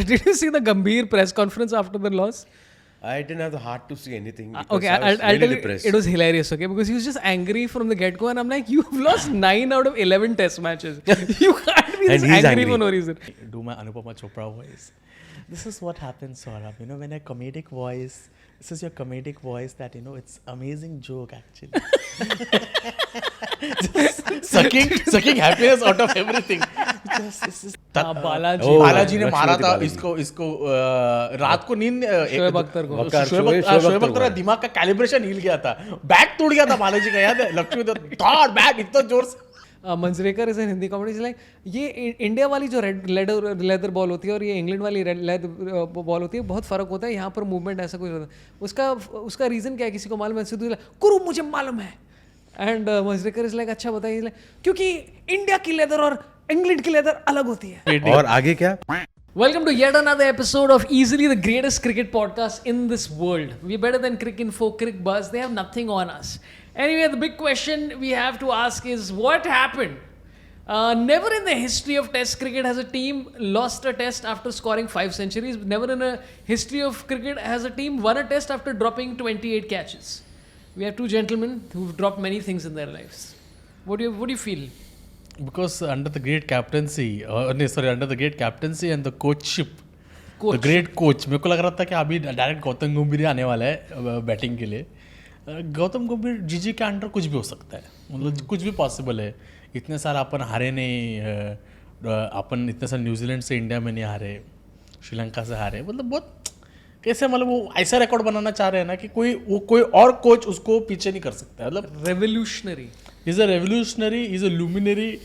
Did you see the Gambhir press conference after the loss? I didn't have the heart to see anything. Okay, I was I'll really tell you, depressed. it was hilarious, okay? Because he was just angry from the get-go, and I'm like, you've lost 9 out of 11 test matches. You can't be And this he's angry for angry. no reason. Do my Anupama Chopra voice. This is what happens, Saurabh. You know, when a comedic voice, this is your comedic voice that, you know, it's amazing joke actually. Just sucking happiness out of everything. Just, this is Balaji. Oh, Balaji ने Lakshmipati मारा था Balaji. इसको रात को नींद शोएब अख्तर को। शोएब अख्तर का दिमाग का कैलिब्रेशन हिल गया था, बैक टूट गया था बालाजी का, याद है? लक्ष्मी थॉट बैक इतना जोर से Manjrekar is in Hindi comedy like ये इंडिया वाली जो रेड लेदर बॉल होती है और ये इंग्लैंड वाली रेड लेदर बॉल होती है, बहुत फर्क होता है यहाँ पर मूवमेंट ऐसा कुछ होता है। उसका रीज़न क्या है किसी को मालूम है? सिद्धू कुरु मुझे मालूम है। एंड मंजरेकर इज लाइक अच्छा बताइए, क्योंकि इंडिया की लेदर और इंग्लैंड की लेदर अलग होती है। और आगे क्या? Welcome to yet another episode of easily the greatest cricket podcast in this world. We're better than Crick Info, Crick Buzz. They have nothing on us. Anyway, the big question we have to ask is what happened? Never in the history of Test cricket has a team lost a Test after scoring 5 centuries. Never in a history of cricket has a team won a Test after dropping 28 catches. We have two gentlemen who've dropped many things in their lives. What do you feel? because under the great captaincy under the great captaincy and the coachship the great coach मेरे को लग रहा था कि अभी direct Gautam गंभीर आने वाला है बैटिंग के लिए। गौतम गंभीर जीजी के अंडर कुछ भी हो सकता है, मतलब कुछ भी पॉसिबल है। इतने साल अपन हारे नहीं, अपन इतने साल न्यूजीलैंड से इंडिया में नहीं हारे, श्रीलंका से हारे, मतलब बहुत कैसे, मतलब वो ऐसा रिकॉर्ड बनाना चाह रहे हैं ना कि कोई और कोच उसको पीछे नहीं कर सकता है। मतलब revolutionary, he's a revolutionary, he's a luminary,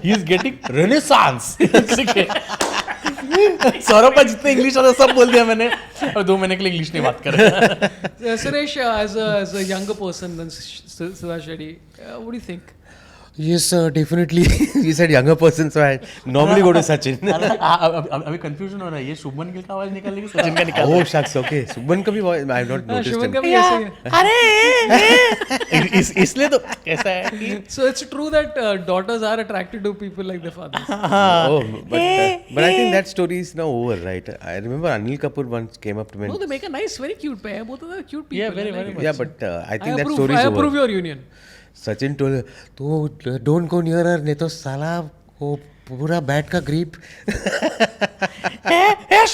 he's getting renaissance। Saurabh जितने इंग्लिश वाले सब बोल दिया मैंने, और 2 महीने के लिए इंग्लिश नहीं बात कर रहे। Suresh, as a younger person than Subhash Reddy, what do you think? Yes, definitely. You said younger person, so I normally go to Sachin. अभी कंफ्यूजन हो रहा है, ये शुभमन गिल का आवाज निकालने की सचिन का निकाल। Oh shucks, okay. Subban का भी voice, I have not noticed Shubman him. का भी ऐसे ही है। अरे इसलिए तो कैसा है कि So it's true that daughters are attracted to people like their fathers. Oh, but I think that story is now over, right? I remember Anil Kapoor once came up to me. No, they make a nice, very cute pair. Both of them are cute people. Yeah, very, very much. Yeah, but I think that story I is approve over. your union. Sachin told her, "तो don't go near her, नहीं तो साला वो पूरा bat का grip."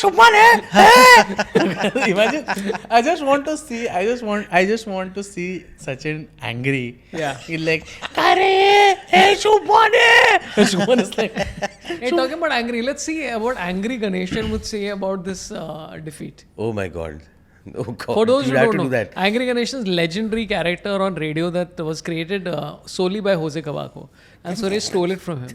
Shubman है। Imagine, I just want to see Sachin angry. Yeah. He's like, "अरे, hey Shubman है." Shubman is like, Hey, talking about angry, let's see what angry Ganeshan would say about this defeat. Oh my God. Oh God. For those you who have don't to know, do that. Angry Ganeshan's legendary character on radio that was created solely by Jose Cavaco. And Suresh stole it from him.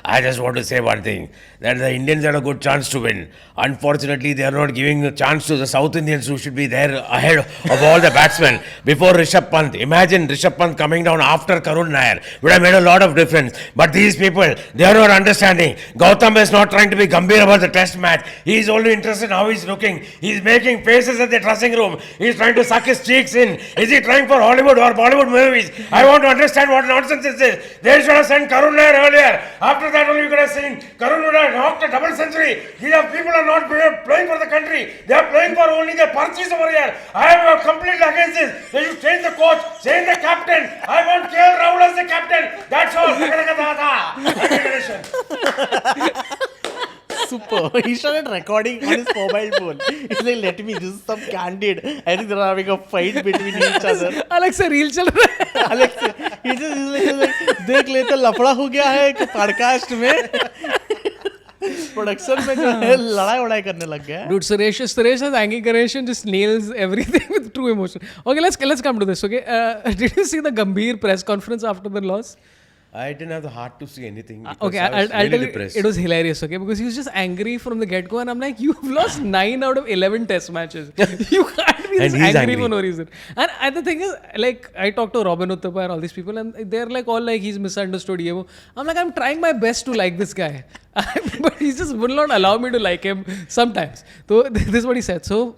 I just want to say one thing, that the Indians had a good chance to win. Unfortunately, they are not giving a chance to the South Indians who should be there ahead of all the batsmen before Rishabh Pant. Imagine Rishabh Pant coming down after Karun Nair. Would have made a lot of difference. But these people, they are not understanding. Gautam is not trying to be Gambhir about the test match. He is only interested in how he's looking. He's making faces at the dressing room. He's trying to suck his cheeks in. Is he trying for Hollywood or Bollywood movies? I want to understand what nonsense is this. They should have sent Karun Nair earlier. After that only you could have seen Karun would have knocked a double century. These people are not playing for the country. They are playing for only their purses over here. I am completely against this. They should change the coach, change the captain. I want KL Rahul as the captain. That's all. super. He started recording on his mobile phone. He's like, let me, this is some candid. I think they're having a fight between each other. अलग से reel चल रहा है। अलग से, he's like, देख ले तो लफड़ा हो गया है कि पॉडकास्ट में प्रोडक्शन में जो है लड़ाई करने लग गया है। Dude, Suresh as Angry Ganeshan just nails everything with true emotion. Okay, let's come to this. Okay, did you see the Gambhir press conference after the loss? I didn't have the heart to see anything. Okay, I was I'll really tell you, depressed. it was hilarious, okay, because he was just angry from the get-go, and I'm like, you've lost 9 out of 11 test matches. You can't be this And he's angry angry. for no reason. And the thing is, like, I talked to Robin Uthappa and all these people, and they're like all like, he's misunderstood. I'm like, I'm trying my best to like this guy. But he just will not allow me to like him sometimes. So this is what he said. So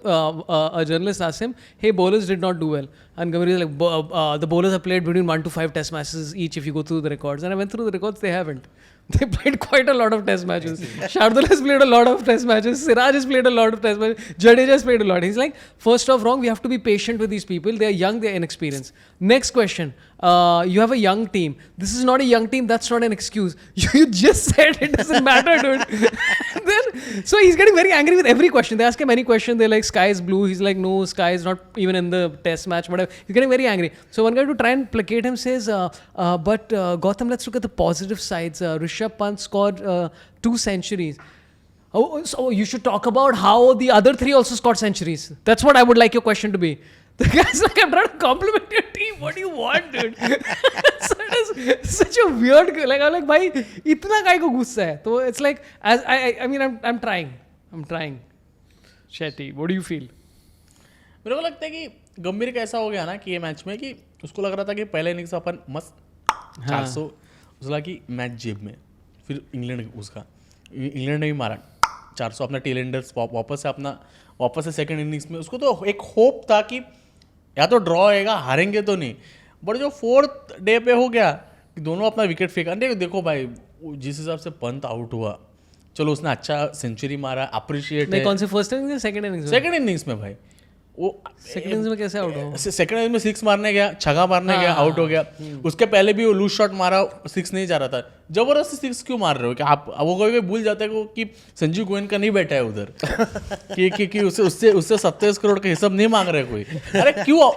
a journalist asked him, hey, bowlers did not do well. And Gambhir is like, the bowlers have played between 1 to 5 test matches each if you go through the records. And I went through the records, they haven't. They played quite a lot of test matches. Shardul has played a lot of test matches. Siraj has played a lot of test matches. Jadeja has played a lot. He's like, first off, wrong. We have to be patient with these people. They are young. They are inexperienced. Next question. You have a young team. This is not a young team. That's not an excuse. You just said it doesn't matter, dude. So he's getting very angry with every question. They ask him any question. They're like, sky is blue. He's like, no, sky is not even in the test match. Whatever. He's getting very angry. So one guy, to try and placate him, says, but Gautam, let's look at the positive sides. Rishabh Pant scored 2 centuries. Oh, so you should talk about how the other 3 also scored centuries. That's what I would like your question to be. The guy's like, I'm trying to compliment your team. What do you want, dude? So it is such a weird. Like I'm like, भाई इतना काय को गुस्सा है? तो it's like, as I mean, I'm trying. Shetty, what do you feel? मेरे को लगता है कि गंभीर का ऐसा हो गया ना कि ये मैच में कि उसको लग रहा था कि पहले इनिंग्स अपन मस्त 400 उसला की मैच जेब में, फिर इंग्लैंड ने भी मारा 400 अपना टेल एंडर्स वापस से सेकंड इनिंग्स में उसको तो एक होप था कि या तो ड्रॉ होएगा, हारेंगे तो नहीं, बट जो 4th डे पे हो गया कि दोनों अपना विकेट फेंका। देखो भाई जिस हिसाब से पंत आउट हुआ, चलो उसने अच्छा सेंचुरी मारा, अप्रिशिएट है। कौन से फर्स्ट इनिंग्स में सेकंड इनिंग्स में? सेकंड इनिंग्स में भाई वो सेकंड इनिंग्स में कैसे आउट हुआ? सेकंड इनिंग्स में 6 मारने गया, छक्का मारने गया, आउट हो गया। उसके पहले भी वो लूज शॉट मारा, 6 नहीं जा रहा था। जबरदस्ती 6 क्यों मार रहे हो? कि आप वो कभी भूल जाते हैं कि संजीव गोयनका नहीं बैठा है उधर कि उससे 27 करोड़ का हिसाब नहीं मांग रहे कोई। अरे क्यों?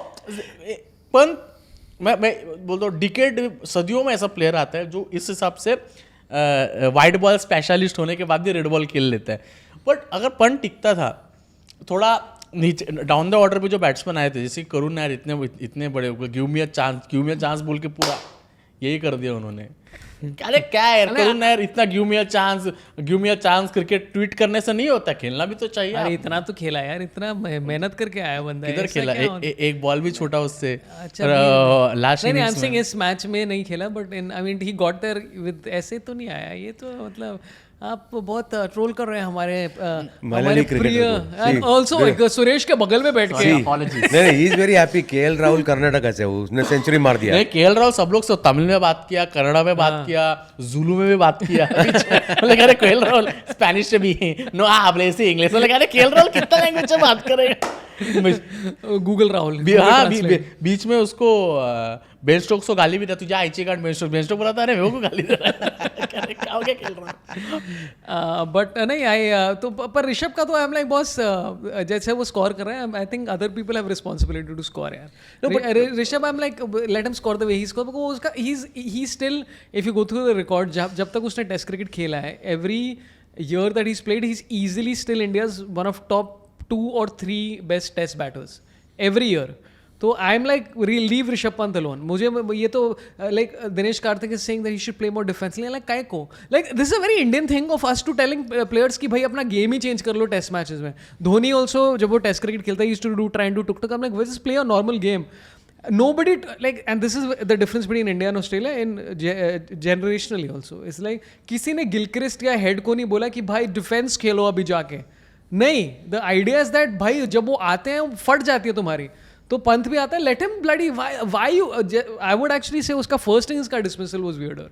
पंत मैं बोलता हूँ डिकेड सदियों में ऐसा प्लेयर आता है जो इस हिसाब से वाइड बॉल स्पेशलिस्ट होने के बाद भी रेड बॉल खेल लेता है। बट अगर पंत टिकता था थोड़ा नीचे डाउन द ऑर्डर पे जो बैट्समैन आए थे, जैसे करुण नायर इतने बड़े गिव मी अ चांस बोल के पूरा यही कर दिया उन्होंने। अरे क्या है करुण नायर इतना give me a chance cricket tweet करने से नहीं होता, खेलना भी तो चाहिए। अरे इतना तो खेला यार, इतना मेहनत करके आया बंदा। किधर खेला? एक बॉल भी छोटा उससे। लास्ट नहीं, आई एम सेइंग इस मैच में नहीं खेला, but I mean he got there with, ऐसे तो नहीं आया। ये तो मतलब आप बहुत ट्रोल कर रहे हैं हमारे प्रिय, एंड आल्सो सुरेश के बगल में बैठ के। नहीं, he is very happy. KL Rahul Karnataka से, उसने सेंचुरी मार दिया। नहीं, केएल राहुल सब लोग से तमिल में बात किया, कन्नड़ा में बात किया, जुलू में भी बात किया। मतलब अरे केएल राहुल स्पेनिश में भी नो habla इंग्लिश में, अरे केएल राहुल कितना लैंग्वेज में बात करेगा? गूगल राहुल। हाँ, बीच में उसको बेन स्टोक्स को गाली भी था, तुझे आईची कार्ड बेन स्टोक्स बोला था, अरे वो को गाली दे रहा है, क्या हो गया खेल रहा। बट नहीं तो पर ऋषभ का तो आई एम लाइक बॉस, जैसे वो स्कोर कर रहे हैं, I think other people have responsibility to score यार। Rishabh I am like let him score the way he score, because उसका ही still, if you go through the record, जब तक उसने टेस्ट क्रिकेट खेला है, every year that he's played, he's easily still India's one of top 2 or 3 best test batters every year. तो I am like leave Rishabh Pant alone. मुझे ये तो like Dinesh Karthik is saying that he should play more defensively, like काय को, like this is a very Indian thing of us to telling players कि भाई अपना game ही change कर लो टेस्ट मैचेस में। धोनी ऑल्सो जब वो टेस्ट क्रिकेट खेलता है, used to do try and do टुक टुक, I am like just play a normal game. Nobody like, and this is the difference between India and Australia in generationally also. It's like किसी ने Gilchrist या head को नहीं बोला कि भाई डिफेंस खेलो अभी जाके, नहीं। द आइडिया इज दैट भाई जब वो आते हैं फट जाती है तुम्हारी। तो पंत भी आता है, let him bloody, why you, I would actually से उसका फर्स्ट इनिंग्स का dismissal was weirder.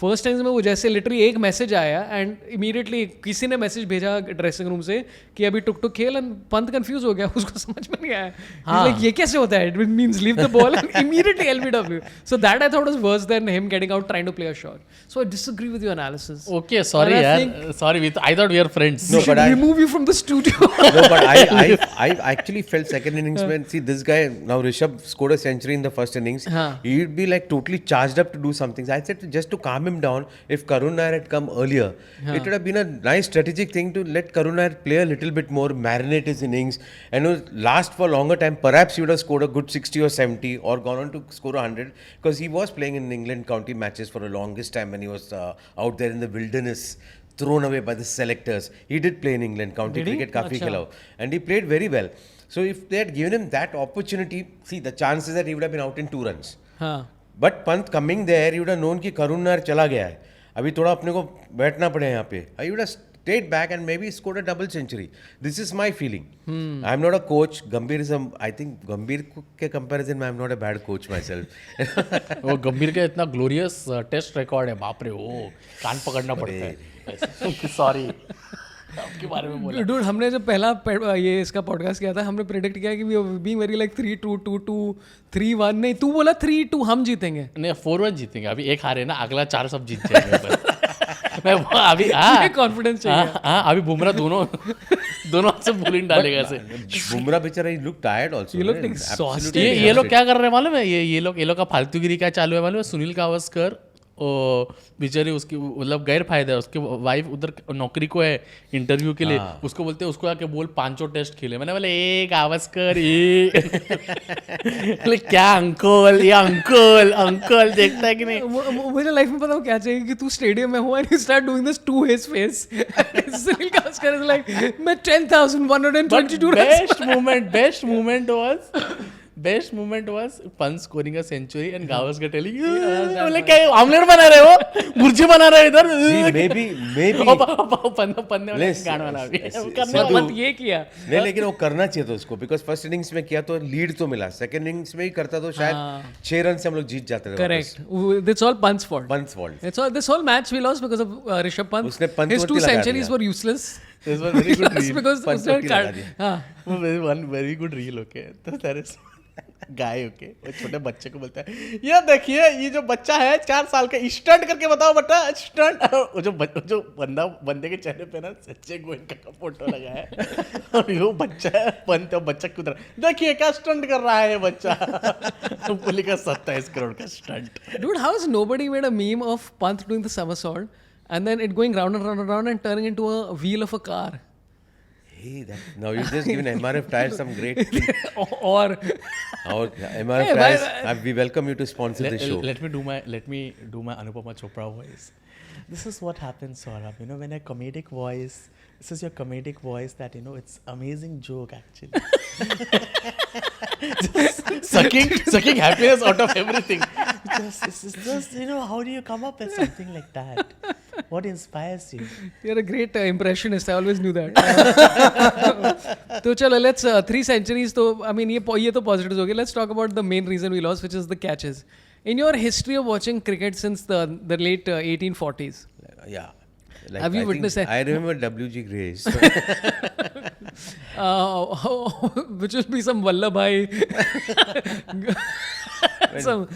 First innings में वो जैसे लिटरली एक मैसेज आया एंड इमीडिएटली किसी ने मैसेज भेजा ड्रेसिंग रूम से कि अभी टुक टुक खेल, एंड पंत कंफ्यूज हो गया, उसको समझ में नहीं आया। हाँ। Like, ये कैसे होता है? It means leave the ball and immediately LBW. So that I thought was worse then him getting out trying to play a shot. So I disagree with your analysis. Okay, sorry यार, sorry, I thought we are friends. No, but I remove you from the studio. No, but I actually felt second innings when, see, this guy, now Rishabh scored a century in the first innings. He'd be like totally charged up to do something. I said just to calm him down, if Karun Nair had come earlier, it would have been a nice strategic thing to let Karun Nair play a little bit more, marinate his innings, and last for a longer time. Perhaps he would have scored a good 60 or 70 or gone on to score 100, because he was playing in England county matches for the longest time when he was out there in the wilderness, thrown away by the selectors. He did play in England county cricket, काफी खेला, and he played very well. So if they had given him that opportunity, see, the chances that he would have been out in 2 runs. But Pant coming there, he would have known कि करुण नायर चला गया है, अभी थोड़ा अपने को बैठना पड़े यहाँ पे। I would stayed back and maybe scored a double century. This is my feeling. I'm not a coach. Gambhir is I think Gambhir के comparison में I'm not a bad coach myself. वो गंभीर का इतना ग्लोरियस टेस्ट रिकॉर्ड है, बाप रे, वो कान पकड़ना पड़ता है. सॉरी, आपके बारे में बोला. Dude, हमने जब पहला ये इसका पॉडकास्ट किया था, हमने प्रेडिक्ट किया कि वी बीइंग वेरी लाइक 3-2, 2-2, 3-1. नहीं, तू बोला 3-2 हम जीतेंगे. नहीं, 4-1 जीतेंगे. अभी एक हारे ना, अगला 4 सब जीत जाएंगे. मैं वो अभी कॉन्फिडेंस चाहिए. अभी बुमराह दोनों से बॉलिंग डालेगा ऐसे. बुमराह बेचारा he looked tired also. He looked exhausted. ये लोग क्या कर रहे हैं मालूम है? ये लोग का फालतूगिरी क्या चालू है मालूम है? सुनील गावस्कर बेचारी, उसकी मतलब गैर फायदा है, उसकी वाइफ उधर नौकरी को है इंटरव्यू के लिए, उसको बोलते हैं उसको आके बोल 5 टेस्ट खेले. मैंने बोले ए गावस्कर ये क्या अंकल, ये अंकल देखता है कि नहीं. मुझे लाइफ में पता हो क्या चाहिए कि तू स्टेडियम में हो and you start doing this to his face. Sunil Gavaskar is like मैं 10,122 best moment was Pant scoring a century and Gavaskar telling बोले क्या ऑमलेट बना रहे हो, भुर्जी बना रहे हो इधर. maybe पन्ने वाले गाना बना करने मत ये किया. नहीं, लेकिन वो करना चाहिए था उसको, बिकॉज फर्स्ट इनिंग्स में किया तो लीड तो मिला, सेकंड इनिंग्स में ही करता तो शायद 6 रन से हम लोग जीत जाते थे. Correct. It's all Pant's fault. Pant's fault. This whole match we lost because of Rishabh Pant. उसने Pant His 2 centuries were useless. This was very good reel. Because उसने one very good reel. Okay, तो there is guy okay, वो छोटे बच्चे को बोलता है ये देखिए ये जो बच्चा है 4 साल का, स्टंट करके बताओ बेटा स्टंट. जो बंदे के चेहरे पे ना सच्चे गोयनका का फोटो लगा है और वो बच्चा है पंत, बच्चा की तरह देखिए क्या स्टंट कर रहा है ये बच्चा. बोली का 27 करोड़ का stunt. Dude, how has nobody made a meme of Pant doing the somersault and then it going round and round and round and turning into a wheel of a car? Hey, now you've just given MRF Tires some great or MRF Tires. We welcome you to sponsor the show. Let me do my Anupama Chopra voice. This is what happens, Saurabh. You know, when a comedic voice, this is your comedic voice that, you know, it's amazing joke actually. Just sucking happiness out of everything. Just, you know, how do you come up with something like that? What inspires you? You're a great impressionist. I always knew that. तो चलो, let's 3 centuries. तो I mean ये तो positives हो गए. Let's talk about the main reason we lost, which is the catches. In your history of watching cricket since the late 1840s, Yeah. Like, have you witnessed that? I remember W.G. Grace. Which will be some Vallabhai.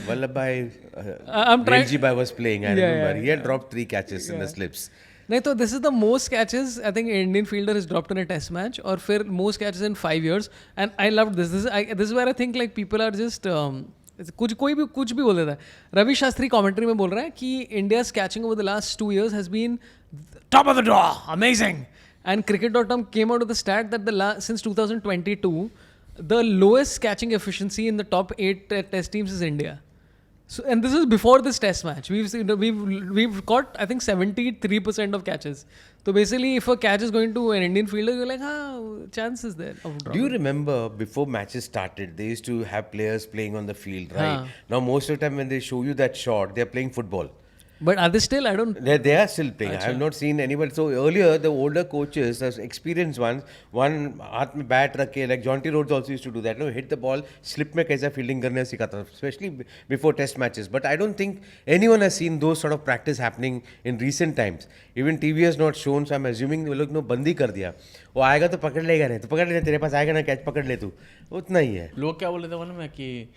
Vallabhai I'm trying. Veljibai was playing. I Yeah, remember. yeah, He had dropped 3 catches in the slips. नहीं तो this is the most catches I think an Indian fielder has dropped in a test match, और फिर most catches in 5 years. And I loved this. This is where I think like people are just कोई भी कुछ भी बोल देता है. Ravi Shastri commentary में बोल रहा है कि India's catching over the last 2 years has been top of the draw, amazing. And cricket.com came out with the stat that since 2022, the lowest catching efficiency in the top 8 test teams is India. So, and this is before this test match. We've caught I think 73% of catches. So basically, if a catch is going to an Indian fielder, you're like, chance is there. Do you remember before matches started, they used to have players playing on the field, right? Now most of the time when they show you that shot, they're playing football. But are they still? I don't. They are still playing. I have not seen anybody. So earlier, the older coaches, the experienced ones, one हाथ में bat रख के, like Jonty Rhodes also used to do that. No, hit the ball, slip में कैसा fielding करने सिखाता, especially before test matches. But I don't think anyone has seen those sort of practice happening in recent times. Even TV has not shown, so I'm assuming वो लोग ने बंदी कर दिया. वो आएगा तो पकड़ लेगा नहीं, तो पकड़ ले, तेरे पास आएगा ना कैच पकड़ ले तू, उतना ही है. लोग क्या बोले थे मालूम है कि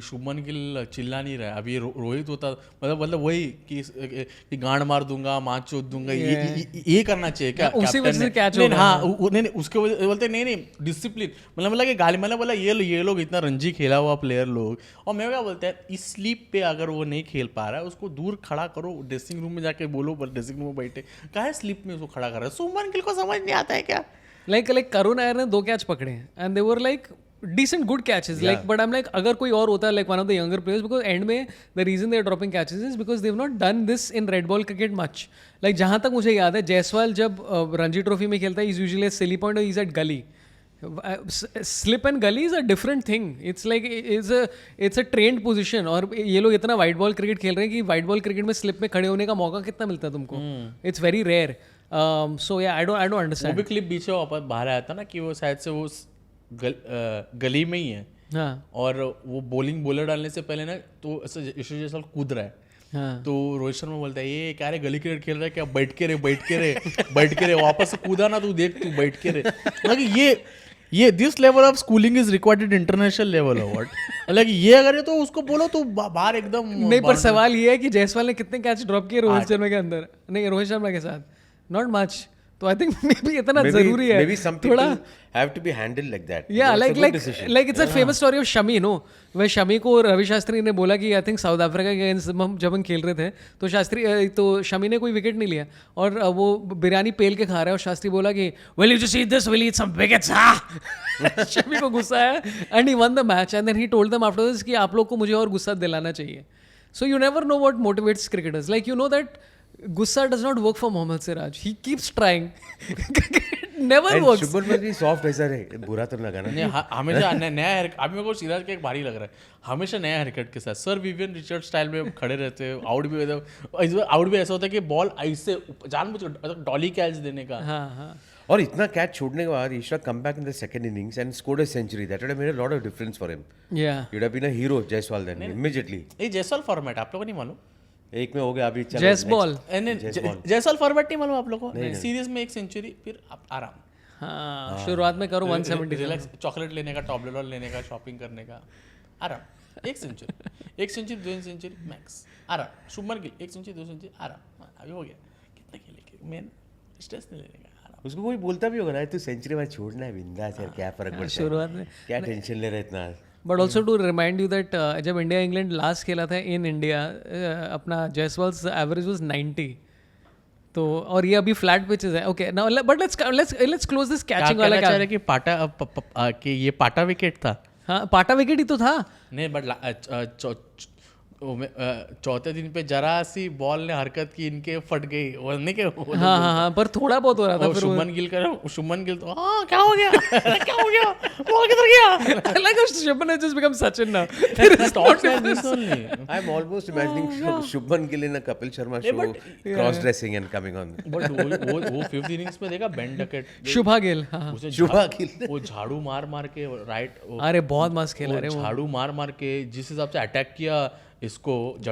शुभमन गिल चिल्ला नहीं रहा है. अभी रोहित होता मतलब वही कि गांड मार दूंगा, माँ चोद दूंगा, ये करना चाहिए क्या उसी वजह से कैच होगा. हाँ नहीं उसके बोलते नहीं डिसिप्लिन, मतलब बोला कि गाली, मैंने बोला ये लोग इतना रणजी खेला हुआ प्लेयर लोग, और मैं क्या बोलता है इस स्लीप पे अगर वो नहीं खेल पा रहा है उसको दूर खड़ा करो, ड्रेसिंग रूम में जाके बोलो, ड्रेसिंग रूम में बैठे क्या है स्लीप में उसको खड़ा कर रहा है. शुभमन गिल को समझ नहीं आता है क्या. लाइक करुण नायर ने 2 कैच पकड़े and they were like decent good catches, like, but I'm like अगर कोई और होता है like one of the younger players, because end में the reason they're dropping catches is because they've not done this in red ball cricket much. Like जहाँ तक मुझे याद है जायसवाल जब रणजी ट्रॉफी में खेलता है he's usually a silly point or he's at gully. Slip and gully is a different thing. It's like it's a trained position. और ये लोग इतना white ball cricket खेल रहे हैं कि white ball cricket में slip में खड़े होने का मौका कितना मिलता है तुमको. It's very rare. So yeah, I don't वो understand. भी क्लिप बीच में वापस बाहर आया था ना कि वो शायद से वो गली में ही है हाँ और वो बॉलर डालने से पहले ना तो ऐसे यशस्वी जायसवाल कूद रहा है हाँ तो रोहित शर्मा बोलता है ये क्या रे गली क्रिकेट खेल रहा है क्या बैठ के रे वापस से कूदा ना तू देख तू बैठ के रे मतलब ये this level of schooling is required at international level और व्हाट लाइक ये अगर है तो उसको बोलो तो बाहर एकदम नहीं, पर सवाल ये है कि जायसवाल ने कितने कैच ड्रॉप किए रोहित शर्मा के अंदर, नहीं रोहित शर्मा के साथ, नॉट मच. तो आई थिंक मे बी इतना जरूरी है Maybe some थोड़ा. people have to be handled like that. Yeah, It's a like good like decision. like it's a famous story of Shami, no, वह शमी को रवि शास्त्री ने बोला कि आई थिंक साउथ अफ्रीका के अगेंस्ट जब हम खेल रहे थे तो शमी ने कोई विकेट नहीं लिया और वो बिरयानी पेल के खा रहा है और शास्त्री बोला कि will you just eat this, will eat some wickets. Shami को गुस्सा आया and he won the match and then he told them after this कि आप लोग को मुझे और गुस्सा दिलाना चाहिए. So you never know what motivates cricketers. Like you know that गुस्सा does not work for Mohammed Siraj. He keeps trying. Never And works. Shubman मत भी soft ऐसा रहे, बुरा तो लगा ना. हमेशा नया अभी मेरे को सिराज का एक भारी लग रहा है हमेशा नया हरकत के साथ सर विवियन रिचर्ड स्टाइल में खड़े रहते हैं आउट भी ऐसा होता है कि बॉल ऐसे जानबूझ डॉली कैच देने का. हाँ हाँ. और इतना कैच छोड़ने के बाद he should have come back in the second innings and scored a century. That would have made a lot of difference for him. Yeah. He would have been a hero, Jaiswal then, immediately. ये Jaiswal format आप लोगों को नहीं मालूम. एक में हो गया अभी चलो. Jess next. ball. Jaiswal format नहीं मालूम आप लोगों को. सीरीज में एक सेंचुरी फिर आराम. हाँ, शुरुआत में करो 170. रिलैक्स चॉकलेट लेने का टॉबलेरोल लेने का शॉपिंग करने का आराम. एक सेंचुरी 2 सेंचुरी मैक्स आराम. शुभमन गिल 1 सेंचुरी 2 सेंचुरी आराम. अभी हो गया कितना खेलेंगे मेन स्ट्रेस नहीं लेने का. उसको कोई बोलता भी होगा ना तू सेंचुरी में छोड़ना है बिंदास यार क्या फर्क पड़ता है. शुरुआत में. क्या टेंशन ले रहे इतना. But also to remind you that जब इंडिया इंग्लैंड लास्ट खेला था इन इंडिया अपना जायसवाल्स एवरेज वाज 90. तो और ये अभी फ्लैट पिचेस है. Okay now but let's close this catching वाला. क्या रहे कि कि ये पाटा विकेट था. हाँ पाटा विकेट ही तो था. नहीं बट चौथे दिन पे जरा सी बॉल ने हरकत की इनके फट गई वो नहीं के. हाँ हाँ हाँ पर थोड़ा बहुत हो रहा था. शुभमन गिल तो क्या हो गया क्या हो गया बॉल किधर गया. Like Shubman has just become Sachin now. I'm almost imagining Shubman Gill in a Kapil Sharma show, cross dressing and coming on. But वो 5th इनिंग्स में देखा बेन डकेट शुभा गिल. हाँ शुभा गिल वो झाड़ू मार के राइट. अरे बहुत मस्त खेला रे वो. झाड़ू मार के जिस हिसाब से अटैक किया इसको तो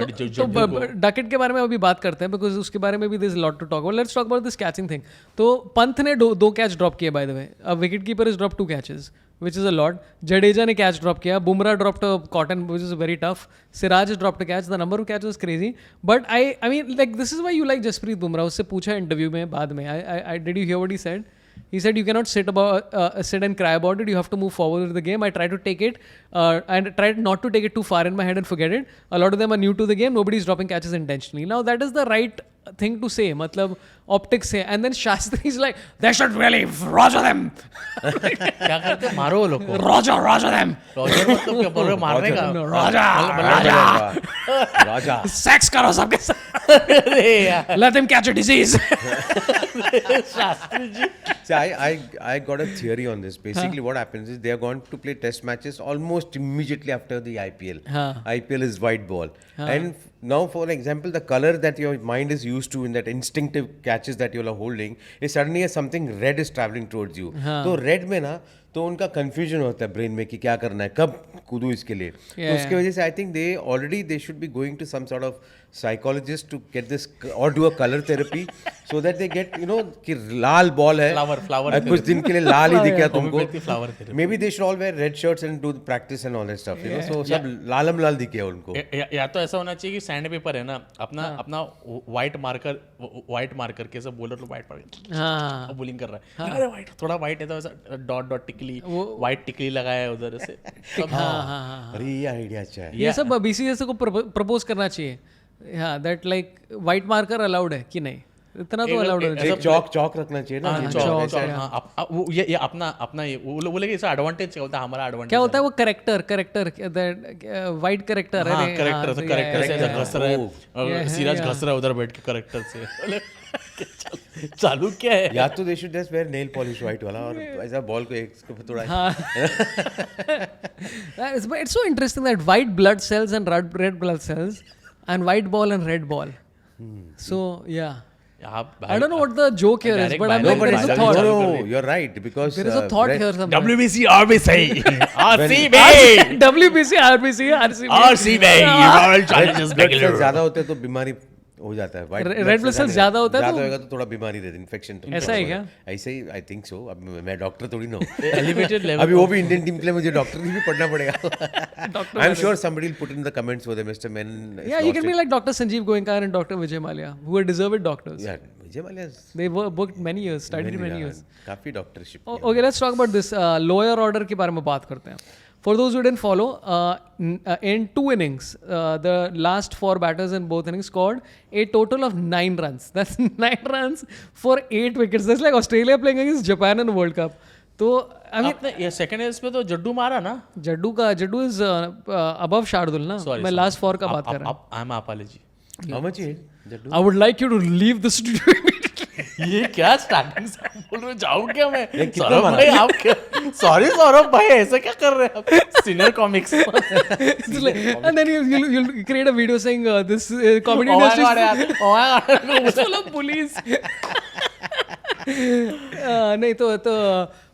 डकेट के बारे में अभी बात करते हैं बिकॉज उसके बारे में भी this lot to talk. Let's talk about this catching thing. तो पंत ने 2 कैच ड्रॉप किए by the way. A wicket keeper is drop 2 catches which is a lot. Jadeja ने कैच ड्रॉप किया. Bumrah dropped cotton which is very tough. Siraj dropped catch. The number of catch was crazy. But I mean like this is why you like Jasprit Bumrah. उससे पूछा interview में बाद में. I did you hear what he said? He said you cannot sit and cry about it. You have to move forward with the game. I try to take it and try not to take it too far in my head and forget it. A lot of them are new to the game. Nobody is dropping catches intentionally. Now that is the right thing to say. मतलब optics है. And then Shastri is like, they should really roger them. क्या करते मारो वो लोग को. Roger them. Roger मतलब क्या बोल रहे मारने का. Raja. Sex करो सबके साथ. अरे यार. Let them catch a disease. Shastri ji. See, I got a theory on this. Basically, what happens is they are going to play test matches almost immediately after the IPL. IPL is white ball. And now, for example, the color that your mind is used to in that instinctive catches that you are holding is suddenly something red is traveling towards you. तो red में ना तो उनका confusion होता है brain में कि क्या करना है कब कूदूं इसके लिए. तो उसके वजह से I think they should be going to some sort of psychologist to get this और do a colour therapy so that they get कि लाल बॉल है फ्लावर कुछ दिन के लिए लाल ही दिखा तुमको. Flower may be they should all where red shirts and do practice and all that stuff so सब लालम लाल दिखे उनको. या तो ऐसा होना चाहिए कि सैंड पेपर है ना अपना व्हाइट मार्कर के सब बॉलर व्हाइट मार्कर बोलिंग कर रहा है. अरे व्हाइट थोड़ा व्हाइट है तो ऐसा डॉट टिकली व्हाइट टिकली लगाया है उधर से. अरे ये आइडिया अच्छा है. ये सब बीसीसीआई को प्रपोज करना चाहिए. हाँ that like white marker allowed है कि नहीं. इतना तो अलाउड है. एक चौक रखना चाहिए ना. वो ये अपना ये वो बोलेंगे इसका एडवांटेज क्या होता है. हमारा एडवांटेज क्या होता है वो करेक्टर व्हाइट करेक्टर है. करेक्टर से घस रहा है. सिराज घस रहा है उधर बैठ के करेक्टर से. चालू क्या है. या तो they should just wear nail polish white वाला और ऐसा बॉल को एक थोड़ा. It's so interesting that white blood cells and red blood cells and white ball and red ball. So yeah. I don't know what the joke here is, Direct but I'm bio- like, No, but there is a it's, thought. no, you're right because There is a thought here somewhere. WBC RBC RCB WBC, RBC, RCB. RCB Royal Challengers blood cell Bangalore ज्यादा होते हैं तो बीमारी हो जाता है. White Red blood cells ज्यादा होता है तो- होगा तो थोड़ा बीमारी रहती है, इन्फेक्शन. ऐसा है क्या? ऐसे ही आई थिंक सो. अब मैं डॉक्टर थोड़ी ना हूँ. elevated level अभी वो भी इंडियन टीम के लिए मुझे डॉक्टर भी पढ़ना पड़ेगा. I am sure somebody will put in the comments for the Mr. Men. Yeah, you can be like Dr. Sanjeev Goenka and Dr. Vijay Malia, who are deserved doctors. Yeah, Vijay Mallya is They worked many years, studied many years. काफी डॉक्टरशिप. Okay, let's talk about this lower order के बारे में बात करते हैं. For those who didn't follow, in 2 innings, the last 4 batters in both innings scored a total of 9 runs. That's 9 runs for 8 wickets. That's like Australia playing against Japan in the World Cup. तो I mean, आपने ये second innings में तो जड्डू मारा ना Jaddu is above Shardul ना. मैं last 4 का बात कर रहा हूँ. I am apology How much is Jaddu? I would like you to leave the studio immediately. ये क्या स्टार्टिंग से बोल रहे हो जाऊँ क्या मैं कितना सौरभ मारा? भाई आप क्या सॉरी सौरभ भाई ऐसा क्या कर रहे हैं आप senior comics It's like, and then you'll create a video saying this comedy industry is full of bullies. नहीं तो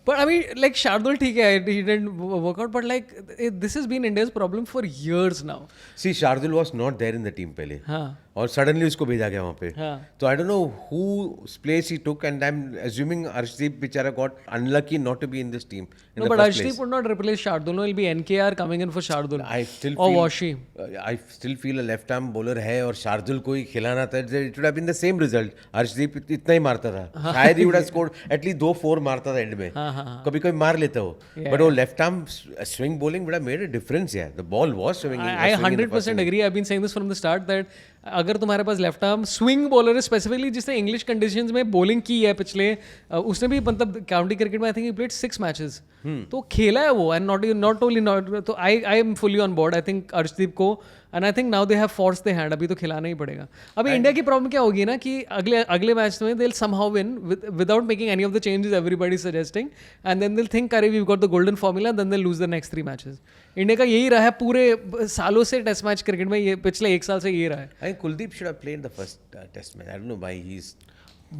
but I mean like Shardul ठीक है, he didn't work out, but like this has been India's problem for years now. See, Shardul was not there in the team पहले. हाँ. और suddenly उसको भेजा गया वहाँ पे. हाँ. तो I don't know whose place he took and I'm assuming Arshdeep बेचारा got unlucky not to be in this team in No, the but first Arshdeep place. would not replace Shardul. No, it'll be NKR coming in for Shardul. I still or feel Washi. I still feel a left arm bowler है और शार्दुल को ही खिलाना था. It would have been the same result. Arshdeep इतना ही मारता था. शायद he would have scored at least 2-4 मारता था end में. कभी कभी मार लेता हो. But वो left arm swing bowling would have made a difference. Yeah, the ball was swinging. I 100% agree. I've been saying this from the start that अगर तुम्हारे पास लेफ्ट आर्म स्विंग बॉलर है स्पेसिफिकली जिसने इंग्लिश कंडीशंस में bowling की है पिछले उसने भी मतलब काउंटी क्रिकेट में I think he played 6 matches तो खेला है वो एंड नॉट ओनली नॉट तो I am fully on board. I think Arshdeep को and I think now they have force the hand. अभी तो खिलाना ही पड़ेगा. अभी इंडिया की प्रॉब्लम क्या होगी ना कि अगले मैच में they will somehow win without making any of the changes everybody suggesting and then they will think अरे we got the golden formula then they lose the next 3 matches. India का यही रहा है पूरे सालों से टेस्ट मैच क्रिकेट में. ये पिछले 1 साल से यही रहा है. I think Kuldeep should have played the first test match. I don't know why he's.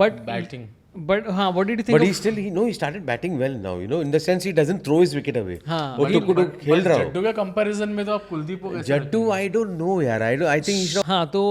But batting But हाँ, what did you think? But of, he still he started batting well now. You know, in the sense he doesn't throw his wicket away. हाँ, वो तो कुछ खेल रहा हो. जड्डू के comparison में तो आप कुलदीप को कैसे Jaddu, I don't know, यार. I think he should. हाँ तो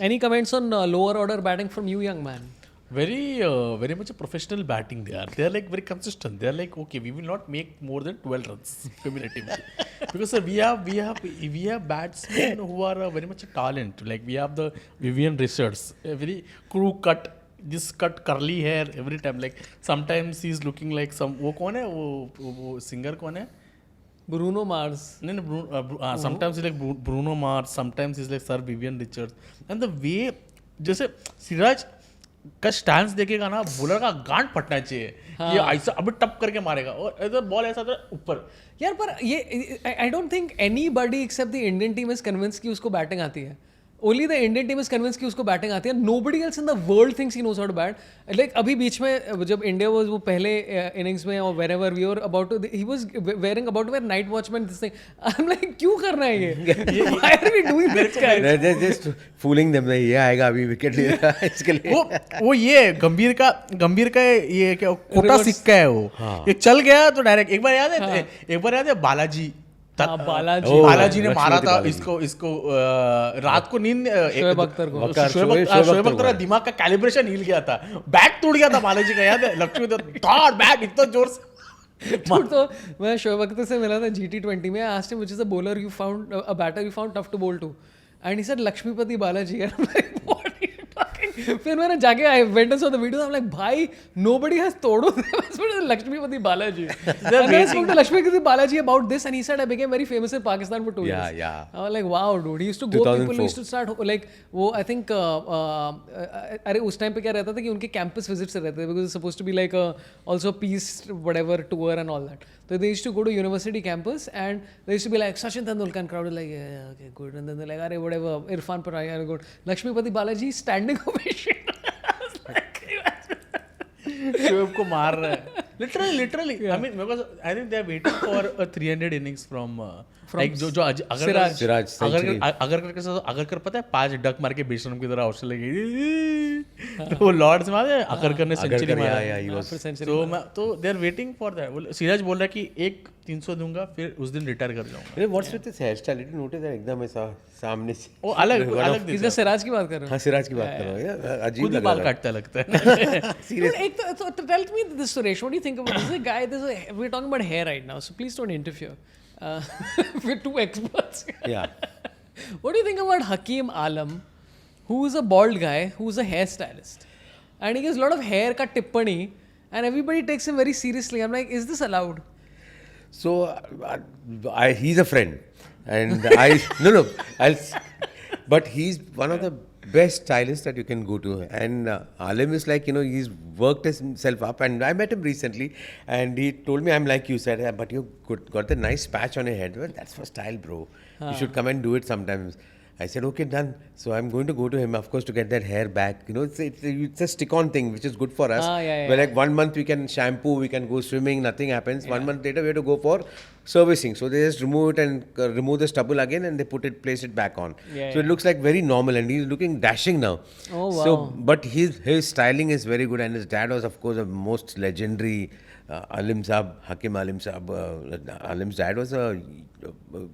any comments on lower order batting from you, young man? very much a professional batting they are like very consistent. They are like okay, we will not make more than 12 runs cumulatively because we have batsmen who are very much a talent. Like we have the Vivian Richards, a very crew cut, this cut curly hair every time. Like sometimes he's looking like some वो कौन है वो singer कौन है Bruno Mars. नहीं sometimes he's like Bruno Mars, sometimes he's like Sir Vivian Richards. And the way जैसे सिराज का stance देखेगा ना बॉलर का गांड फटना चाहिए कि ऐसा अभी टप करके मारेगा और इधर बॉल ऐसा था ऊपर. यार पर ये I don't think anybody except the Indian team is convince कि उसको बैटिंग आती है. Only the Indian team is convince कि उसको बैटिंग आती है. Nobody else in the world thinks he knows how to bat. Like अभी बीच में जब इंडिया वाज वो पहले इनिंग्स में और wherever we were about to he was wearing about to wear night watchman this thing. I am like क्यों करना है ये why are we doing this guys. They're just fooling them. ये आएगा अभी विकेट ले रहा है इसके लिए. वो ये गंभीर का ये क्या कोटा सिक्का है वो. ये चल गया तो डायरेक्ट एक बार याद है बालाजी बालाजी ने मारा था इसको रात को नींद शोएब अख्तर को. शोएब अख्तर का दिमाग का कैलिब्रेशन हिल गया था. बैट टूट गया था बालाजी का याद है. लक्ष्मी थॉट बैट इतना जोर से तो मैं शोएब अख्तर से मिला था GT20 में. I asked him which is a bowler you found a batter you found tough to bowl to and he said Lakshmipati Balaji. And I'm like what are you talking. फिर मैंने जाके I went and saw the video. I'm like भाई nobody has तोड़ो Lakshmipati Balaji. And then I spoke to Lakshmipati Balaji about this and he said I became very famous in Pakistan for 2 years. Yeah. I was like wow dude. He used to go 2004. people used to start like वो I think अरे उस time पे क्या रहता था कि उनके campus visits रहते थे because it's supposed to be like also peace whatever tour and all that. So they used to go to university campus and they used to be like Sachin Tendulkar and crowd was like yeah okay good and then they're like अरे whatever Irfan Pathan yeah good. Lakshmipati Balaji standing ovation. Shoaib को मार रहा है. Literally. I mean, because I think they're waiting for a 300 innings from like जो Siraj century. अगर कर पता है 5 डक मार के बेशरम की तरह आउट लगी तो लॉर्ड्स में आते अगर ने सेंचुरी मारा तो they are waiting for that. Siraj बोल रहा है कि एक 300 दूंगा फिर उस दिन रिटायर कर जाऊंगा. What's with this hair style? You notice that एकदम ऐसा सामने से वो अलग किसका सिराज की बात कर रहे हो? हाँ सिराज की बात कर रहा हूँ यार, अजीब खुद ही लग बाल रहा है. काटता लगता है. एक तो tell me this, Suresh. What do you think about this? Guy, we're talking about hair right now, so please don't interfere. We're two experts. Yeah. What do you think about Hakeem Alam, who is a bald guy, who's a hairstylist, and he gives a lot of haircut tippani, and everybody takes him very seriously. I'm like, is this allowed? So he's a friend, and but he's one of the best stylists that you can go to. And Alim is like, he's worked himself up, and I met him recently, and he told me, I'm like you said, but you got the nice patch on your head. Well, that's for style, bro. You should come and do it sometimes. I said, okay, done. So I'm going to go to him, of course, to get that hair back. It's a stick-on thing, which is good for us. Where like 1 month we can shampoo, we can go swimming, nothing happens. 1 month later, we have to go for servicing. So they just remove it and remove the stubble again, and they place it back on. So it looks like very normal, and he's looking dashing now. Oh, wow. So, but his styling is very good, and his dad was, of course, the most legendary Alim Saab, Hakim Alim Saab. Alim's dad was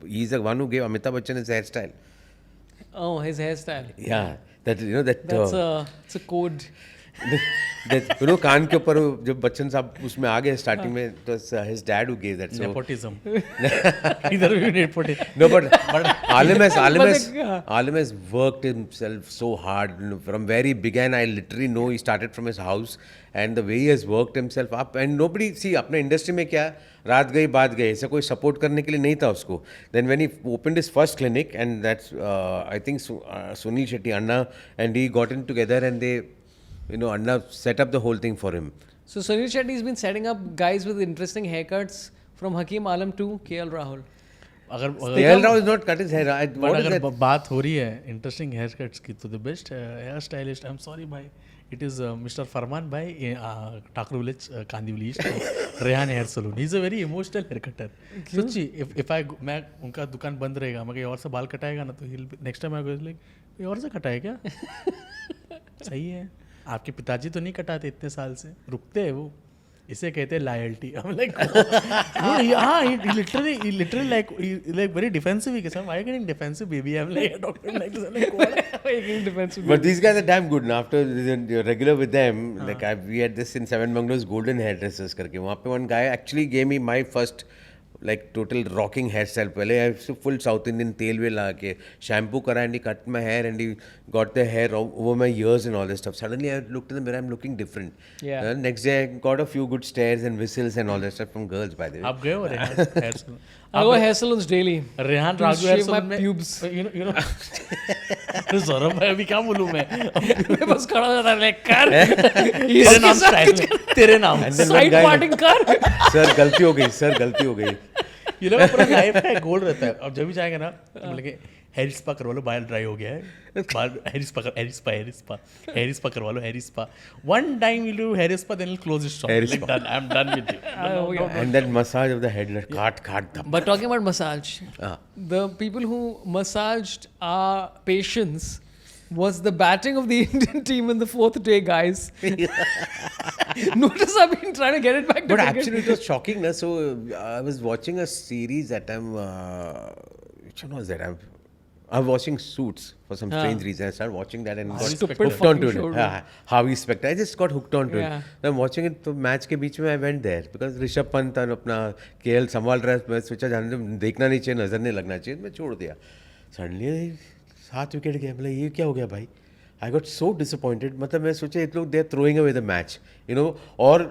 he's the one who gave Amitabh Bachchan his hairstyle. Oh, his hairstyle. Yeah, that That's it's a code. कान के ऊपर जब बच्चन साहब उसमें आ गए starting में, तो his dad who gave that. So nepotism. इधर भी nepotism. No, but Alim has worked himself so hard. From where he began, I literally know he started from his house, and the way he has worked himself up. And nobody, see, अपने industry में क्या रात गई बात गई, ऐसा कोई support करने के लिए नहीं था उसको. Then when he opened his first clinic, and that's I think Sunil Shetty, Anna, and he got in together, and they, Anna set up the whole thing for him. So Sunil Shetty has been setting up guys with interesting haircuts, from Hakeem Alam to KL Rahul. KL Rahul is not cut his hair. What is अगर that? बात हो रही है interesting hair cuts की, तो the best hair stylist, I am sorry भाई, it is mister Farman भाई, Thakur village, कांदी Rehan hair salon. He is a very emotional hair cutter. सच्ची, इफ आई, मैं उनका दुकान बंद रहेगा, मैं कहीं और से बाल कटाएगा ना, तो next time I go like, कोई और से कटाए क्या? सही है. आपके पिताजी तो नहीं कटाते इतने साल से, रुकते हैं वो, इसे कहते हैं लॉयल्टी. I'm like, हाँ, he literally like very defensive. He said, why are you getting defensive, baby? I'm like, doctor, like, why are you getting defensive? But these guys are damn good. Now after you're regular with them, like we had this in Seven Bungalows Golden Hairdressers करके, वहाँ पे one guy actually gave me my first like total rocking hairstyle. पहले I full South Indian तेल well लगा के shampoo करा, and he cut my hair, and he got the hair over my ears and all this stuff. Suddenly I looked in the mirror, I'm looking different. Yeah. Next day I got a few good stares and whistles and all that stuff from girls, by the way. आप गए हो Rehan hair salon? I go hair salons daily. Rehan To Raghav hair shave my salon में pubes. you know Saurabh भाई, अभी क्या बोलूं मैं, मैं बस खड़ा हो जाता है, like, कर तेरे नाम स्टाइल में, तेरे नाम. And then one side guy, parting कर. सर गलती हो गई, सर गलती हो गई. ये लोग पूरा लाइफ का एक गोल रहता है. अब जब भी जाएगा ना, मतलब कि हेयर स्पा करवा लो, बाल ड्राई हो गया है, बाल हेयर स्पा करवा लो, hair spa. One time you do hair spa, then close it shop, like done, I am done with you. And that massage of the head, like, cut, thump. But talking about massage, the people who massaged our patients was the batting of the Indian team in the 4th day, guys. Notice I've been trying to get it back to But cricket. actually, it was shocking. Na? So I was watching a series that time. Which one was that? I was watching Suits for some strange reason. I started watching that and got Stupid hooked fucking onto show, it. Harvey Specter. I just got hooked onto Yeah. it. I'm watching it. तो match के बीच में I went there because Rishabh Pant और अपना KL संभाल रहा है. मैं सोचा जाने देखना नहीं चाहिए, नजर नहीं लगना चाहिए, मैं छोड़ दिया. Suddenly 7 विकेट गए. मतलब ये क्या हो गया भाई? I got so disappointed. मतलब मैं सोचा ये लोग they are throwing away the match, और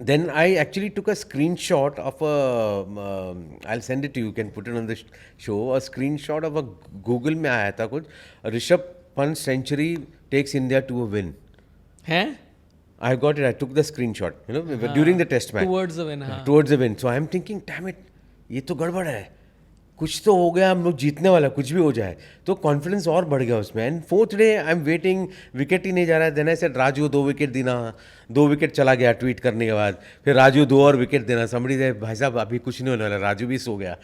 then I actually took a screenshot of I'll send it to you. You can put it on the show. A screenshot of a Google में आया था कुछ. Rishabh Pant century takes India to a win. हैं? I got it. I took the screenshot. During the test match. Towards the win, हाँ. Towards the win. So I'm thinking, damn it, ये तो गड़बड़ है. कुछ तो हो गया, हम लोग जीतने वाला, कुछ भी हो जाए, तो कॉन्फिडेंस और बढ़ गया उसमें. And 4th day I am waiting, wicket ही नहीं जा रहा है. Then I said Raju 2 wicket देना, 2 विकेट चला गया ट्वीट करने के बाद. फिर राजू 2 और विकेट देना. समबडी से भाई साहब अभी कुछ नहीं होने वाला, राजू भी सो गया.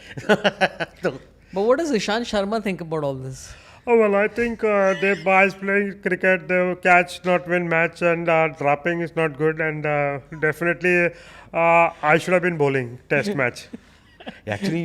तो But what does Ishant Sharma think about all this? Oh, well, I think the boys playing cricket, the catch not win match, and dropping is not good, and definitely I should have been bowling test match. Actually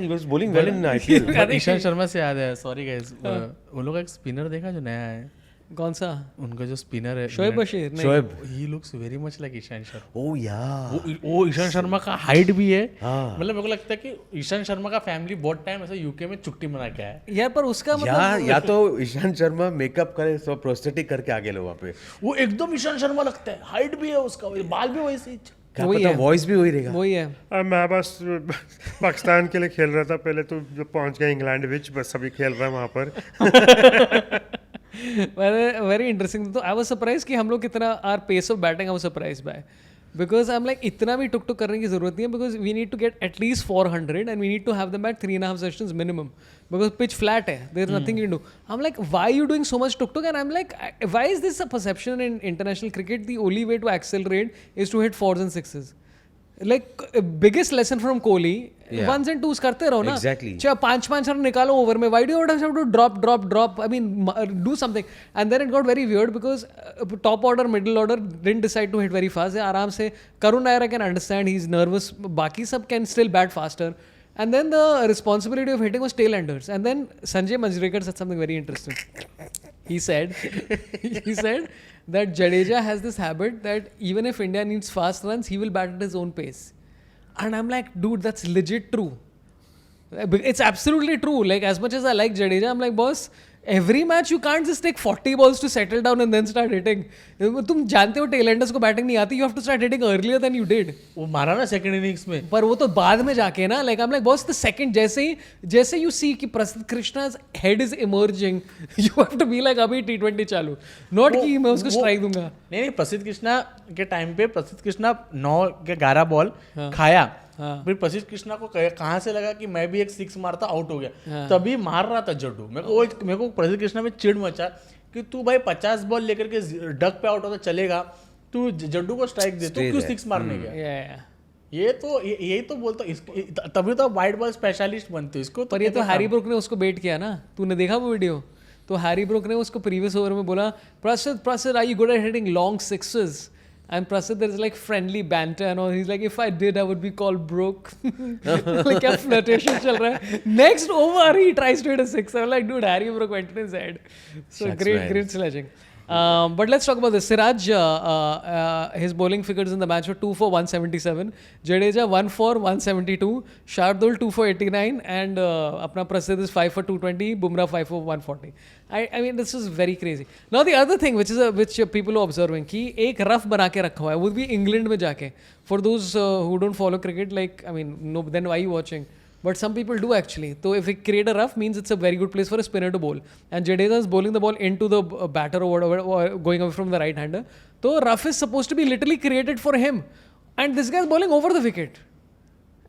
he was bowling well in IPL. Ishant Sharma से याद है, sorry guys, उन लोग का एक spinner देखा जो नया है, कौन सा? उनका जो स्पिनर है शोएब बशीर? नहीं. Shoaib. He looks very much like Ishant Sharma. Oh yeah. वो ईशांत शर्मा का हाइट भी है. हाँ. मतलब मेरे को लगता है कि ईशांत शर्मा का फैमिली बहुत टाइम ऐसे यूके में छुट्टी मना के है. यार पर उसका मतलब या तो ईशांत शर्मा मेकअप करे, सब प्रोस्थेटिक करके आगे लो वहाँ पे. वो एकदम ईशांत शर्मा लगता है, हाइट भी है उसका, बाल भी वैसे ही. क्या वही पता है. वॉइस भी वही रहेगा. वही है. मैं बस पाकिस्तान के लिए खेल रहा था पहले, तो जब पहुंच गया इंग्लैंड विच, बस अभी खेल रहा है वहाँ पर. Very interesting. तो आई वाज सरप्राइज कि हम लोग कितना are pace of batting I was surprise by, because I am like इतना भी टुक करने की जरूरत नहीं है, because we need to get at least 400 and we need to have them bat 3.5 sessions minimum, because pitch flat है, there is nothing you do. I am like why you doing so much टुक and I am like why is this a perception in international cricket the only way to accelerate is to hit 4s and 6s. Like biggest lesson from Kohli, Yeah. 1s and 2s करते रहो ना. Exactly. चाहे 5 run निकालो over में. Why do you always have to drop? I mean, do something. And then it got very weird because top order, middle order didn't decide to hit very fast. आराम से Karun Nair, I can understand he's nervous. बाकी सब can still bat faster. And then the responsibility of hitting was tail-enders. And then Sanjay Manjrekar said something very interesting. He said that Jadeja has this habit that even if India needs fast runs, he will bat at his own pace. And I'm like, dude, that's legit true. It's absolutely true. Like, as much as I like Jadeja, I'm like, boss, every match you can't just take 40 balls to settle down and then start hitting. तुम जानते हो tailenders को batting नहीं आती, you have to start hitting earlier than you did. वो मारा ना second innings में. पर वो तो बाद में जाके ना, like I'm like, boss, the second जैसे you see कि प्रसिद्ध कृष्णा's head is emerging, you have to be like अभी T20 चालू, not कि मैं उसको स्ट्राइक दूंगा. नहीं, प्रसिद्ध कृष्णा के टाइम पे प्रसिद्ध कृष्णा 9 के 11 बॉल खाया. फिर प्रसिद्ध कृष्णा को कहाँ से लगा कि मैं भी एक 6 मारता, आउट हो गया. तभी मार रहा था जड्डू. मेरे को प्रसिद्ध कृष्णा में चिढ़ मचा कि तू भाई 50 बॉल लेकर के डक पे आउट होता चलेगा, तू जड्डू को स्ट्राइक दे, तू क्यों 6 मारने गया. यही तो बोलता, तभी तो वाइड बॉल स्पेशलिस्ट बनते इसको. पर ये तो हैरी ब्रुक ने उसको बेट किया ना, तूने देखा वो वीडियो? तो हैरी ब्रुक ने उसको प्रीवियस ओवर में बोला, Prasidh are you good at hitting long sixes? And Prasid, there is like friendly banter and all. He's like, if I did, I would be called broke. Like, क्या flirtation चल रहा है? Next over, he tries to hit a 6. I'm like, dude, Harry Brook went in his head. So That's great nice. sledging. But let's talk about this. Siraj, his bowling figures in the match were 2 for 177, Jadeja 1 for 172, Shardul 2 for 89, and apna Prasidh is 5 for 220, Bumrah 5 for 140. I mean, this is very crazy. Now the other thing which people are observing कि एक rough बना के रखा हुआ है, वो भी England में जाके. For those who don't follow cricket, like I mean, no, then why are you watching? But some people do actually. So if we create a rough, means it's a very good place for a spinner to bowl. And Jadeja is bowling the ball into the batter or whatever, or going away from the right hander. So rough is supposed to be literally created for him. And this guy is bowling over the wicket.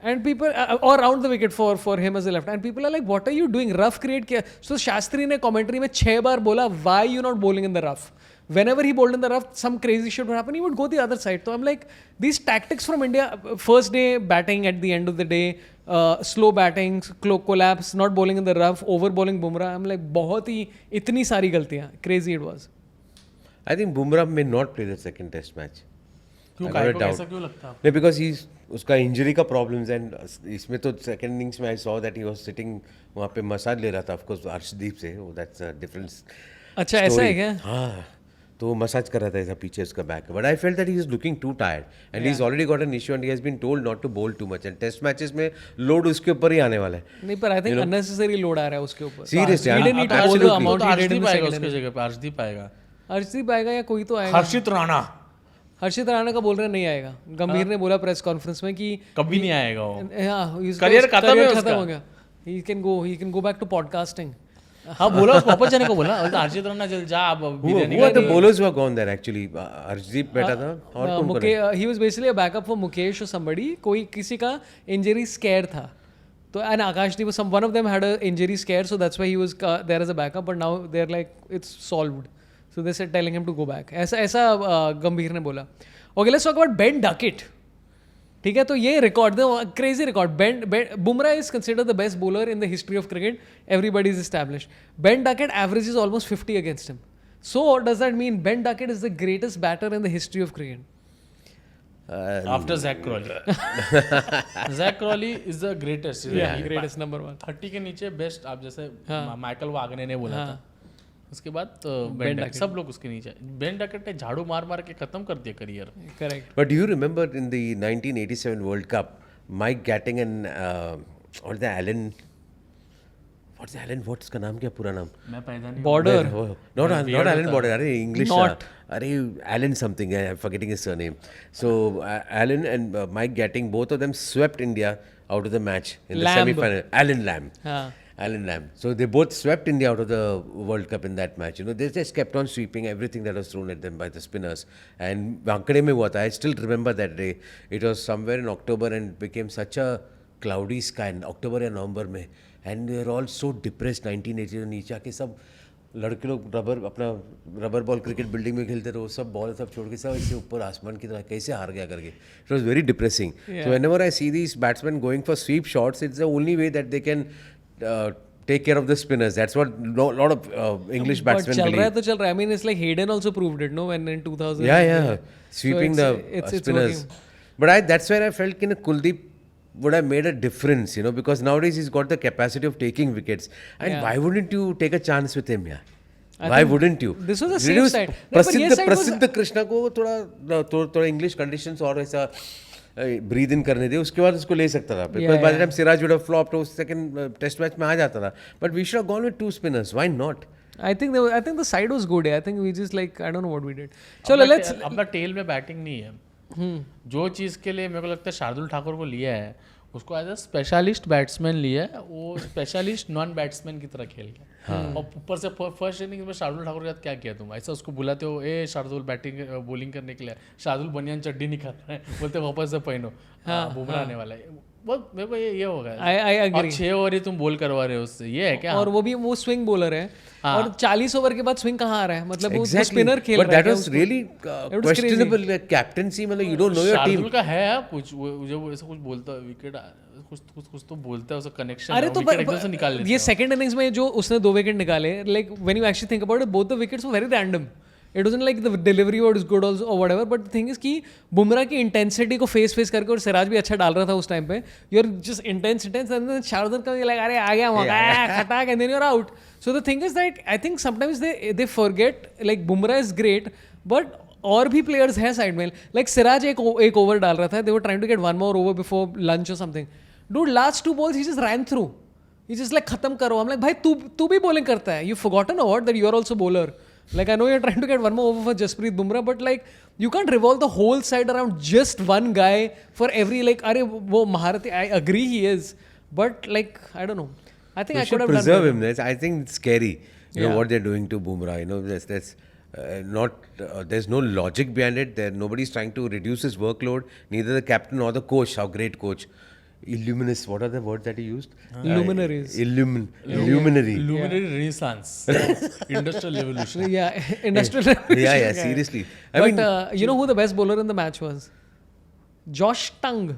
And people, or around the wicket for him as a left. And people are like, what are you doing? Rough create kiya. So Shastri ne commentary mein 6 baar bola, why you not bowling in the rough? Whenever he bowled in the rough, some crazy shit would happen. He would go the other side. So I'm like, these tactics from India, first day batting at the end of the day, slow batting, collapse, not bowling in the rough, over bowling Bumrah. I'm like, बहुत ही इतनी सारी गलतियाँ. Crazy it was. I think Bumrah may not play the second test match. क्यों, ऐसा क्यों लगता है? नहीं, because उसका इंजरी का प्रॉब्लम्स. एंड इसमें तो सेकंड इनिंग्स में I saw that he was sitting वहाँ पे मसाज ले रहा था, ऑफ कोर्स अर्शदीप से. That's a difference. अच्छा, ऐसा है क्या? हाँ, तो मसाज कर रहा था ऐसा पीछे उसका back. But I felt that he is looking too tired and he is already got an issue and he has been told not to bowl too much. And test matches में load उसके ऊपर ही आने वाला है. नहीं, पर I think unnecessary load आ रहा है उसके ऊपर. Seriously, He didn't need to bowl the amount he did in the second उसकी innings. जगह पे अर्शदीप आएगा. हर्षदीप आएगा या कोई तो आएगा. हर्षित राणा हर्षित राणा का बोल रहे नहीं आएगा. गंभीर ने बोला प्रेस कॉन्फ्रेंस में कि कभी नहीं आएगा वो. करियर खत्म हो गया. He can go back to podcasting. हाँ, बोला उसको वापस जाने को बोला. हर्षित राणा चल जा, अब Who are the bowlers who have gone there actually? Arshdeep बैठा था और कौन कौन है? He was basically a backup for Mukesh or somebody. कोई किसी का इंजरी स्केयर था. So and Akashdeep, one of them had an injury scare, so that's why he was there as a backup. But now they're like it's solved, so they said telling him to go back. ऐसा गंभीर ने बोला. Okay, let's talk about Ben Duckett. ठीक है, तो ये record, the crazy record. Bumrah is considered the best bowler in the history of cricket. Everybody is established. Ben Duckett averages almost 50 against him. So does that mean Ben Duckett is the greatest batter in the history of cricket? After Zach Crawley. Zach Crawley is the greatest. Greatest number one. 30 के नीचे best. आप जैसे Michael वागने ने बोला था. उसके बाद Ben Duckett, सब लोग उसके नीचे. बेन डकेट ने झाड़ू मार मार के खत्म कर दिया career. Correct. But do you remember in the 1987 World Cup, Mike Gatting and what's उसका नाम क्या पूरा नाम? मैं पैदा नहीं. Border. Not Alan Border. अरे English. Not. अरे Alan something. I'm forgetting his surname. So Alan and Mike Gatting, both of them swept India out of the match in the semi-final. Alan Lamb. Alan Lamb. So they both swept India out of the World Cup in that match. You know, they just kept on sweeping everything that was thrown at them by the spinners. And Vankade mein hua tha. I still remember that day. It was somewhere in October and it became such a cloudy sky in October या November में. And we were all so depressed. 1980 नीचे आके सब लड़के लोग rubber ball cricket building में खेलते रहे. वो सब बॉल सब छोड़ के सब ऐसे ऊपर आसमान की तरह कैसे हार गया करके. It was very depressing. So whenever I see these batsmen going for sweep shots, it's the only way that they can take care of the spinners. That's what lot of English batsmen चल believe. रहा है तो चल रहा है. I mean, it's like Hayden also proved it, no? When in 2000. Yeah. Sweeping So the it's spinners. working. But that's where I felt Kuldeep would have made a difference, you know, because nowadays he's got the capacity of taking wickets. And why wouldn't you take a chance with him, yeah? Why wouldn't you? This was a safe side. No, but yes, side was- प्रसिद्ध कृष्णा को थोड़ा English conditions और ऐसा breathe in करने दे, उसके बाद उसको ले सकता था. Because by the time Siraj would have flopped, वो सेकंड टेस्ट मैच में आ जाता था. But we should have gone with two spinners. Why not? I think the side was good. I think we just like, I don't know what we did. चलो let's. अपना tell में batting नहीं है. जो चीज़ के लिए मेरे को लगता है शार्दुल ठाकुर को लिया है, उसको एज अ स्पेशलिस्ट बैट्समैन लिया है. वो स्पेशलिस्ट नॉन बैट्समैन की तरह खेल गया. और ऊपर से फर्स्ट इनिंग्स में शार्दुल ठाकुर के साथ क्या किया तुम? ऐसा उसको बुलाते हो, ए शार्दुल बैटिंग बॉलिंग करने के लिए. शार्दुल बनियान चड्डी निकाल रहा है, बोलते वापस से पहनो, बुमराह आने वाला है. बहुत मेरे को ये होगा. I agree. 6 ओवर ही तुम बोल करवा रहे हो उससे, ये है क्या? और वो स्विंग बॉलर है. और 40 ओवर के बाद स्विंग कहाँ आ रहा है? मतलब वो स्पिनर खेल रहा है. But that was really questionable captaincy. मतलब you don't know your team. Shardul का है कुछ, जब ऐसा कुछ बोलता है विकेट, कुछ तो बोलता है, उसका कनेक्शन. अरे तो एकदम से निकाल लेता ये सेकंड इनिंग्स में जो उसने 2 विकेट निकाले, like when you actually think about it, both the wickets were very random. It wasn't like the delivery was good also or whatever, but the thing is कि बुमराह की इंटेंसिटी को face करके, और सिराज भी अच्छा डाल रहा था उस टाइम पे, you're just intense and then Shardul का like अरे आ गया मौका खटाक and then you're out. So the thing is that I think sometimes they forget like Bumrah is great, but और भी players हैं साइड में. Like सिराज एक ओवर डाल रहा था, they were trying to get one more over before lunch or something. Dude, last 2 balls he just ran through. He just like खत्म करो. I'm like भाई तू भी bowling करता है. You've forgotten or what that you are also bowler. Like I know you're trying to get one more over for Jasprit Bumrah, but like you can't revolve the whole side around just one guy for every like. अरे वो महारथी, I agree he is, but like I don't know. I think I could have preserve done him. I think it's scary. You know what they're doing to Bumrah. You know, that's not. There's no logic behind it. Nobody's trying to reduce his workload. Neither the captain or the coach. Our great coach. Illuminous. What are the words that he used? Luminaries. Luminary. Luminary renaissance. Industrial revolution. Yeah, industrial. Yeah. Seriously. I But mean, you know who the best bowler in the match was? Josh Tongue.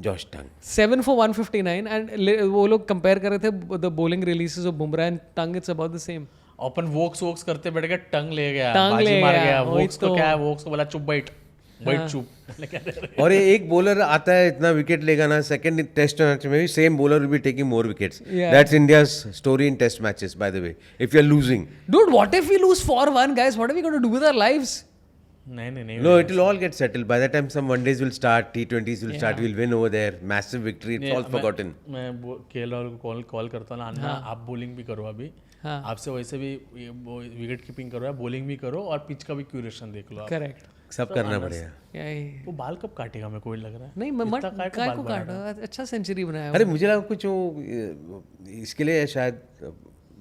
Josh Tongue. 7 for 159, and वो लोग compare कर रहे थे the bowling releases of Bumrah and Tongue. It's about the same. Upon Woakes करते बैठ गया, टंग ले गया, टंग बाजी ले मार गया, गया. वही वोक्स को तो. क्या है, वोक्स को बोला चुप बैठ चुप. और एक बॉलर आता है इतना विकेट लेगा ना, सेकंड टेस्ट मैच में भी same bowler will be taking more wickets. That's India's story in test matches by the way. If you are losing, Dude, what if we lose 4-1, guys? What are we going to do with our lives? नहीं. no, it will all get settled by the time. Some one days will start, T20s will start, we'll win over there, massive victory. It's all forgotten. मैं KL Rahul को call करता हूँ ना, अन्ना आप bowling भी करो अभी. आपसे वैसे भी विकेट कीपिंग करो, बॉलिंग भी करो, और पिच का भी क्यूरेशन देख लो. Correct. सब करना पड़ेगा. वो बाल कब काटेगा, मेरे को लग रहा है. नहीं मत काय को काटा. अच्छा सेंचुरी बनाया. अरे मुझे लगा कुछ वो इसके लिए शायद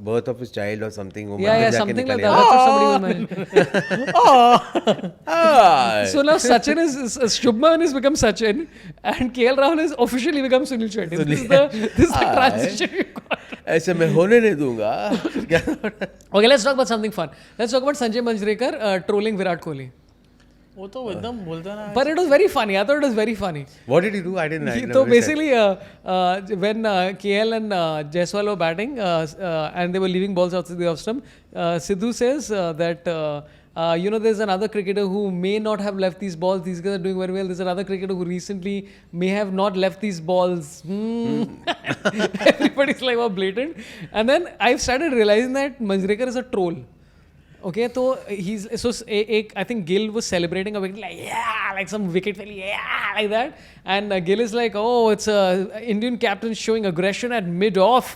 birth of his child or something. वो Yeah, मंदिर yeah, जाके something like निकल that. That's what somebody was mentioning. आया। So now Sachin is Shubman has become Sachin, and KL Rahul has officially become Sunil Shetty. This is the transition we've got. ऐसे मैं होने नहीं दूंगा। Okay, let's talk about something fun. Let's talk about Sanjay Manjrekar trolling Virat Kohli. वो तो एकदम बोलता ना But it was very funny. I thought it was very funny. What did he do? I didn't. So basically, when KL and Jaiswal were batting and they were leaving balls outside the off stump, Sidhu says that there's another cricketer who may not have left these balls. These guys are doing very well. There's another cricketer who recently may have not left these balls. Everybody's like, wow, blatant. And then I've started realizing that Manjrekar is a troll. Okay, so I think Gill was celebrating a wicket like some wicket fell, like that, and Gill is like, oh, it's a Indian captain showing aggression at mid-off,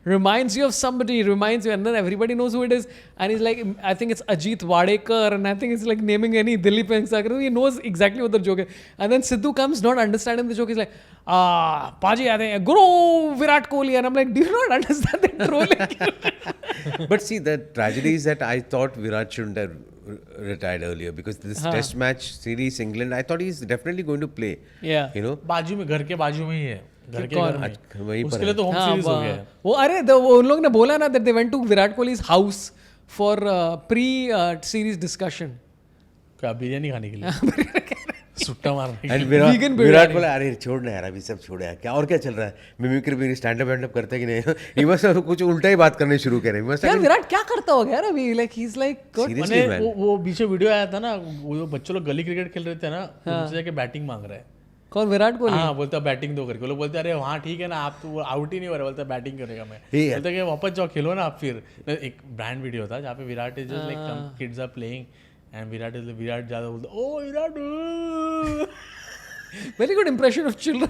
reminds you of somebody, reminds you, and then everybody knows who it is, and he's like, I think it's Ajit Wadekar, and I think it's like naming any Dilip Venksagar, he knows exactly what the joke is, and then Sidhu comes not understanding the joke, he's like, Paji aate hain, Guru Virat Kohli, and I'm like, do you not understand the trolling? But see, the tragedy is that I thought Virat shouldn't have retired earlier because this Test match series England, I thought he's definitely going to play. Yeah. You know. बाजू में घर के बाजू में ही है घर के कौन? घर में वहीं पर उसके लिए तो होम सीरीज हो गया है वो अरे वो उन लोग ने बोला ना that they went to Virat Kohli's house for pre-series discussion. क्या बिरयानी खाने के लिए सुट्टा मारने के And लिए विराट बोला अरे छोड़ना यार अभी सब छोड़ यार क्या और क्या चल रहा है मिमिक्री भी स्टैंड अप करते कि नहीं ये बस कुछ उल्टा ही बात करने शुरू करे बस यार विराट क्या करता होगा यार अभी like he's like God. Seriously, मैंने man. वो पीछे वीडियो आया था ना वो बच्चे लोग गली क्रिकेट खेल रहे थे ना उनसे जाके बैटिंग मांग रहे हैं कौन विराट कोहली हाँ बोलता बैटिंग दो करके वो लोग बोलते अरे वहाँ ठीक है ना आप तो आउट ही नहीं हो रहे बोलते बैटिंग करेगा मैं Hey, बोलते कि वापस जाओ खेलो ना आप फिर एक ब्रांड वीडियो था जहाँ पे Virat is just like kids are playing and Virat ज्यादा बोलता ओ Virat very good impression of children.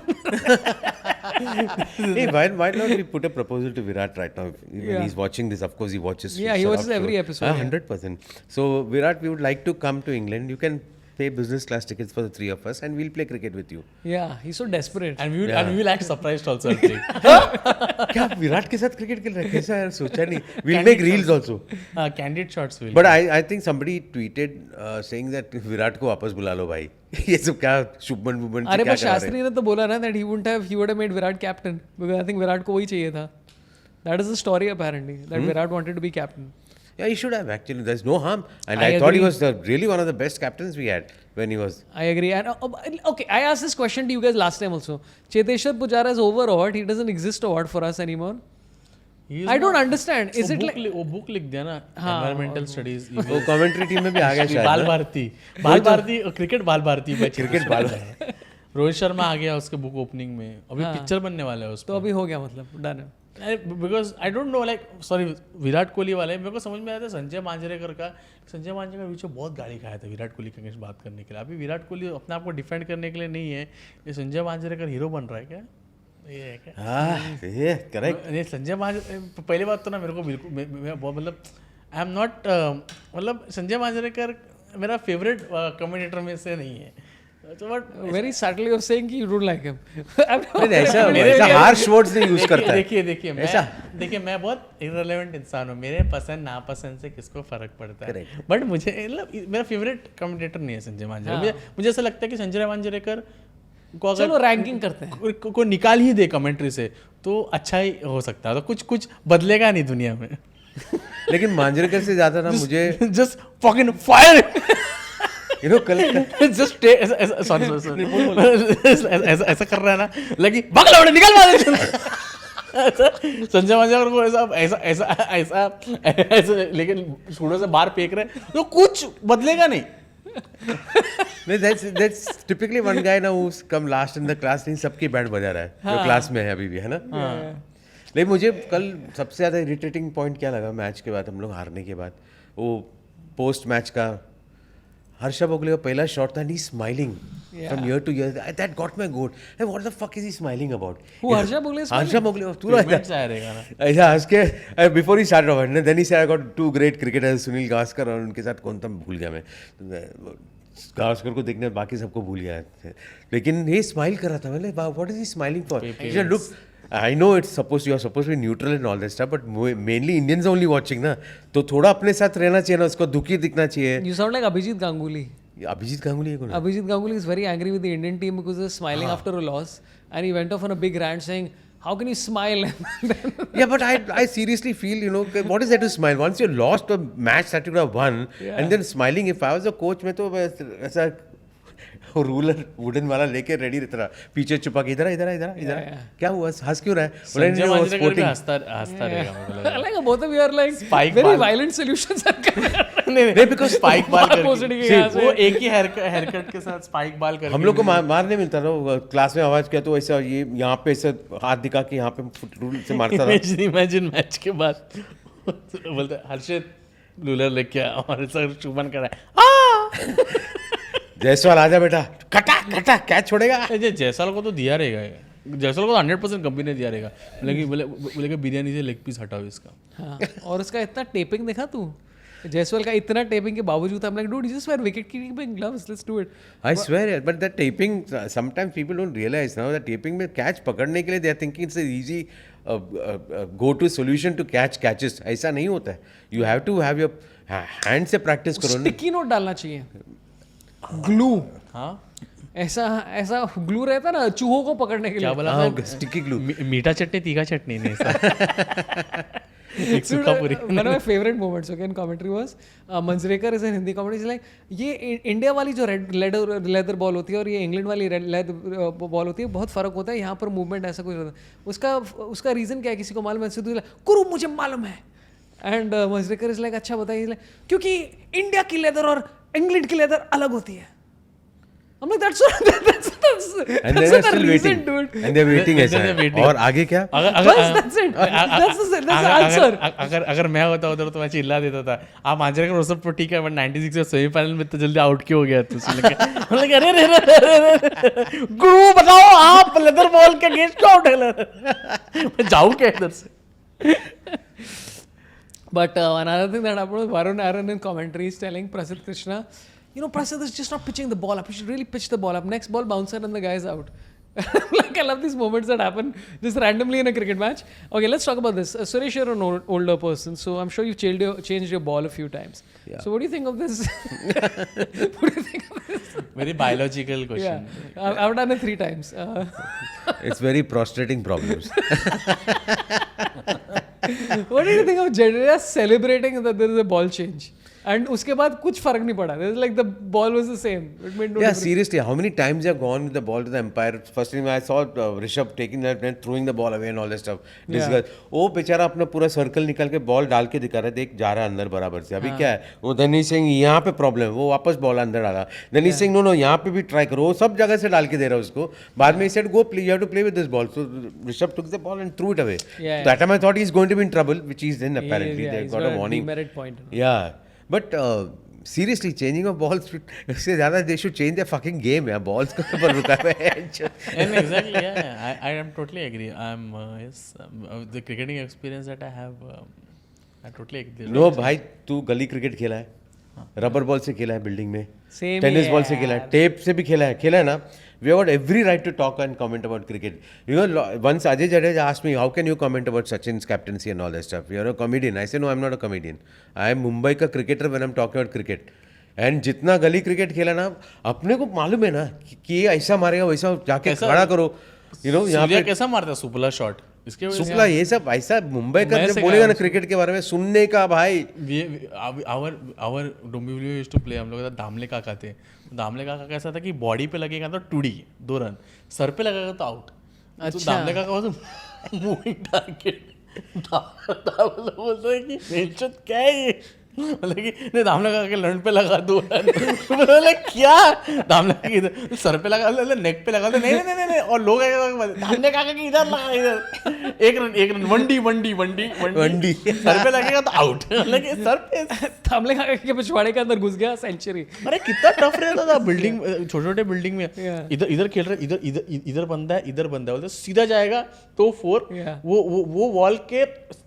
Hey, why not we put a proposal to Virat right now? When Yeah. he's watching this, of course, he watches. Yeah, he Sharaf watches every show. episode, yeah. 100%. So, Virat, we would like to come to England. You can pay business class tickets for the three of us, and we'll play cricket with you. Yeah, he's so desperate. and we will act surprised also I think. क्या आप विराट के साथ cricket खेल रहे हैं कैसा यार सोचा नहीं we'll make reels also Candid shots will but I think somebody tweeted saying that Virat को वापस बुला लो भाई ये सब क्या शुभमन बुबन अरे क्या पर शास्त्री ने तो बोला ना that he would have made Virat captain because I think Virat को वही चाहिए था. That is the story apparently that Virat wanted to be captain. yeah he should have actually there's no harm and I I thought he agree. was really one of the best captains we had when he was I agree. And okay, I asked this question to you guys last time also. Cheteshwar Pujara is over or what? He doesn't exist or what for us anymore? He is I don't not- understand. Is वो it book like वो book लिख दिया ना environmental studies वो commentary team में भी आ गया शायद बाल ना? भारती क्रिकेट बाल भारती क्रिकेट बाल रोहित शर्मा आ गया उसके बुक ओपनिंग में अभी पिक्चर बनने वाला है उस तो अभी हो गया मतलब डन है. Because I don't know like sorry Virat Kohli वाले मेरे को समझ में आया था संजय मांजरेकर बीच में बहुत गाली खाया था विराट कोहली के अगेंस्ट बात करने के लिए अभी विराट कोहली अपने आप को डिफेंड करने के लिए नहीं है ये संजय मांजरेकर हीरो बन रहा है क्या ये है क्या हाँ ये करेक्ट नहीं संजय मांजरेकर पहली बात तो ना मेरे को बिल्कुल मैं बहुत मतलब आई एम नॉट मतलब संजय मांजरेकर मेरा फेवरेट कमेंटेटर में से नहीं है तो but Very subtly of saying कि you don't like him. ऐसा हार्श वर्ड्स नहीं यूज करता है देखिए मैं बहुत इररिलेवेंट इंसान हूँ मेरे पसंद नापसंद से किसको फर्क पड़ता है बट मुझे मतलब मेरा फेवरेट कमेंटेटर नहीं है संजय मांजरेकर मुझे ऐसा लगता है कि संजय मांजरेकर को अगर चलो रैंकिंग करते हैं. को निकाल ही दे कमेंट्री से तो अच्छा ही हो सकता है तो कुछ बदलेगा नहीं दुनिया में लेकिन मांजरेकर से ज्यादा ना मुझे just fucking fire you know कल जस्ट सॉरी ऐसा कर रहा है ना लगी भाग लौड़े निकल मार संजय मांजरेकर को ऐसा लेकिन सूढ़ों से बाहर फेंक रहे तो कुछ बदलेगा नहीं that's typically one guy now who's come last in the class नहीं सबकी बैंड बजा रहा है जो क्लास में है अभी भी है ना लेकिन मुझे कल सबसे ज्यादा इरिटेटिंग पॉइंट क्या लगा मैच के बाद हम लोग हारने के बाद वो पोस्ट मैच का हर्षा भोगले का पहला शॉट था and he's smiling from year to year that got my goat and what the fuck is he smiling about Who, Harsha Bhogle is Harsha Bhogle तू Payments आया रहेगा ना ऐसा हंस के before he start over then he said I got to great cricketers Sunil Gavaskar और उनके साथ कौन था भूल गया मैं गावस्कर को देखने बाकी सबको भूल गया लेकिन ये स्माइल कर रहा था मैंने what is he smiling for look I know you're supposed to be neutral and all that stuff, but mainly Indians are only watching ना, तो थोड़ा अपने साथ रहना चाहिए ना, उसको दुखी दिखना चाहिए. You sound like Abhijit Ganguly. Abhijit Ganguly है कौन? Abhijit Ganguly is very angry with the Indian team because they're smiling after a loss, and he went off on a big rant saying, "How can you smile?" Yeah, but I seriously feel, what is there to smile? Once you lost a match that you could have won, and then smiling. If I was a coach, मैं तो ऐसा ruler wooden वाला लेके ready रहता रहा, पीछे छुपा के इधर क्या हुआ, हंस क्यों रहा है? संजय मांजरेकर भी हंसता रहेगा मेरे को लग Like both of you are like Spike very ball. violent solutions. नहीं बिकॉज़ स्पाइक बाल Opposite के यहाँ करके वो एक ही हेयरकट के साथ स्पाइक बाल करके हम लोग को मारने मिलता था क्लास में, आवाज किया तो ऐसा ये यहाँ पे ऐसा हाथ दिखा के यहाँ पे फुट रूल से मारता था. इमेजिन मैच के बाद बोलते हर्षित लूलर लेके आ और सर शुभन कर रहा है जयसवाल आजा बेटा, कटा कैच छोड़ेगा. जयसवाल को तो दिया रहेगा, जयसवाल को 100% कंपनी ने दिया रहेगा, बोले कि बिरयानी से लेग पीस हटाओ इसका. हाँ, और उसका इतना टेपिंग देखा तू, जयसवाल का इतना टेपिंग के बावजूद I'm like, dude, you just wear wicket keeping gloves, let's do it. I swear, but that taping, sometimes people don't realize now that taping में catch पकड़ने के लिए they are thinking it's an easy go-to solution to catch catches. ऐसा नहीं होता है. You have to have your hand से practice करो ना. स्टिकी नोट डालना चाहिए, ग्लू. हाँ ऐसा ग्लू रहता ना चूहों को पकड़ने के लिए. क्या बोला? Sticky glue. मीठा चटनी तीखा चटनी नहीं सर. एक सूखा पूरी. One of my favorite moments okay in commentary was Manjrekar is in Hindi commentary. He's like, ये इंडिया वाली जो लेदर बॉल होती है और ये इंग्लैंड वाली लेदर बॉल होती है, बहुत फर्क होता है. यहाँ पर मूवमेंट ऐसा कुछ होता है. उसका रीजन क्या है किसी को मालूम है? सिद्धू कुरु मुझे मालूम है. एंड मंजरेकर इज लाइक अच्छा बताइए, क्योंकि इंडिया की लेदर और इंग्लैंड की लेदर अलग होती है. I'm like, that's and they're still waiting, dude. and they're waiting ऐसा है. और आगे क्या? That's it. That's the answer. अगर मैं होता उधर तो मैं चिल्ला देता था, आप मांजरेकर वो सब तो ठीक है, बट 96 में सेमीफाइनल में तो जल्दी आउट क्यों हो गया तू? अरे गुरु बताओ, आप लेदर बॉल के अगेंस्ट क्यों आउट है? जाऊँ क्या इधर से? But another thing that happened was Varun Aaron in commentary is telling Prasidh Krishna, Prasidh is just not pitching the ball up. You should really pitch the ball up. Next ball, bouncer and the guy's out. Like, I love these moments that happen just randomly in a cricket match. Okay, let's talk about this. Suresh, you're an older person, so I'm sure you've changed your ball a few times. Yeah. So what do you think of this? What do you think of this? Very biological question. Yeah, I've done it 3 times. It's very prostrating problems. What do you think of Jadeja celebrating that there is a ball change? And उसके बाद कुछ फर्क नहीं पड़ा. It's like the ball was the same. It made no difference. Seriously, how many times you have gone with the ball to the umpire? First time I saw Rishabh taking that and throwing the ball away and all that stuff. वो बेचारा अपना पूरा circle निकाल के ball डाल के दिखा रहा है, देख जा रहा है अंदर बराबर से. अभी क्या है, वो धनीश सिंह यहाँ पे प्रॉब्लम है, वो वापस बॉल अंदर डाला. धनीश सिंह नो यहाँ पे भी ट्राई करो, वो सब जगह से डाल के दे रहा है उसको. बाद में he said, go play, you have to play with this ball. So Rishabh took the ball and threw it away. That time I thought he's going to be in trouble, which he's in apparently. They got a warning. Demerit point. Yeah, but seriously, changing of balls, इससे ज़्यादा they should change their fucking game. यार balls को पर रुका हुआ है. And exactly, yeah, I am totally agree. The cricketing experience that I have, I totally agree. No भाई, तू गली क्रिकेट खेला है, रबर बॉल से खेला है बिल्डिंग में, टेनिस बॉल से खेला है, टेप से भी खेला है ना. We have got every right to talk and comment about cricket. Once Ajay Jadeja asked me, how can you comment about Sachin's captaincy and all that stuff? You're a comedian. I said, no, I'm not a comedian. I am Mumbai ka cricketer when I'm talking about cricket. And जितना गली cricket खेला ना, अपने को मालूम है ना कि ये ऐसा मारेगा वैसा जाके खड़ा करो. यहाँ पे कैसा मारता है सुपला शॉट, इसके वजह से शुक्ला ये सब ऐसा मुंबई का जब बोलेगा ना क्रिकेट के बारे में सुनने का भाई. Our Dombivli used to play, हम लोग दामले काका थे. दामले काका कैसा था कि बॉडी पे लगेगा तो 2 रन, सर पे लगेगा तो आउट. तो दामले काका वाज मूविंग टारगेट. बोलता है कि बेइज्जत क्या है ये, मतलब कि नहीं दामले काका के लंड पे लगा 2 रन. बोले क्या, दामले काका इधर सर पे लगा, नेक पे लगा, नहीं और लोग दामले काका के इधर लगा, इधर 1 रन वंडी सर पे लगेगा तो आउट. मतलब सर पे दामले काका के पिछवाड़े के अंदर घुस गया, सेंचुरी. अरे कितना टफ रहता था बिल्डिंग, छोटे बिल्डिंग में. इधर खेल रहे, इधर बंदा है बोलते सीधा जाएगा तो 4. वो वॉल के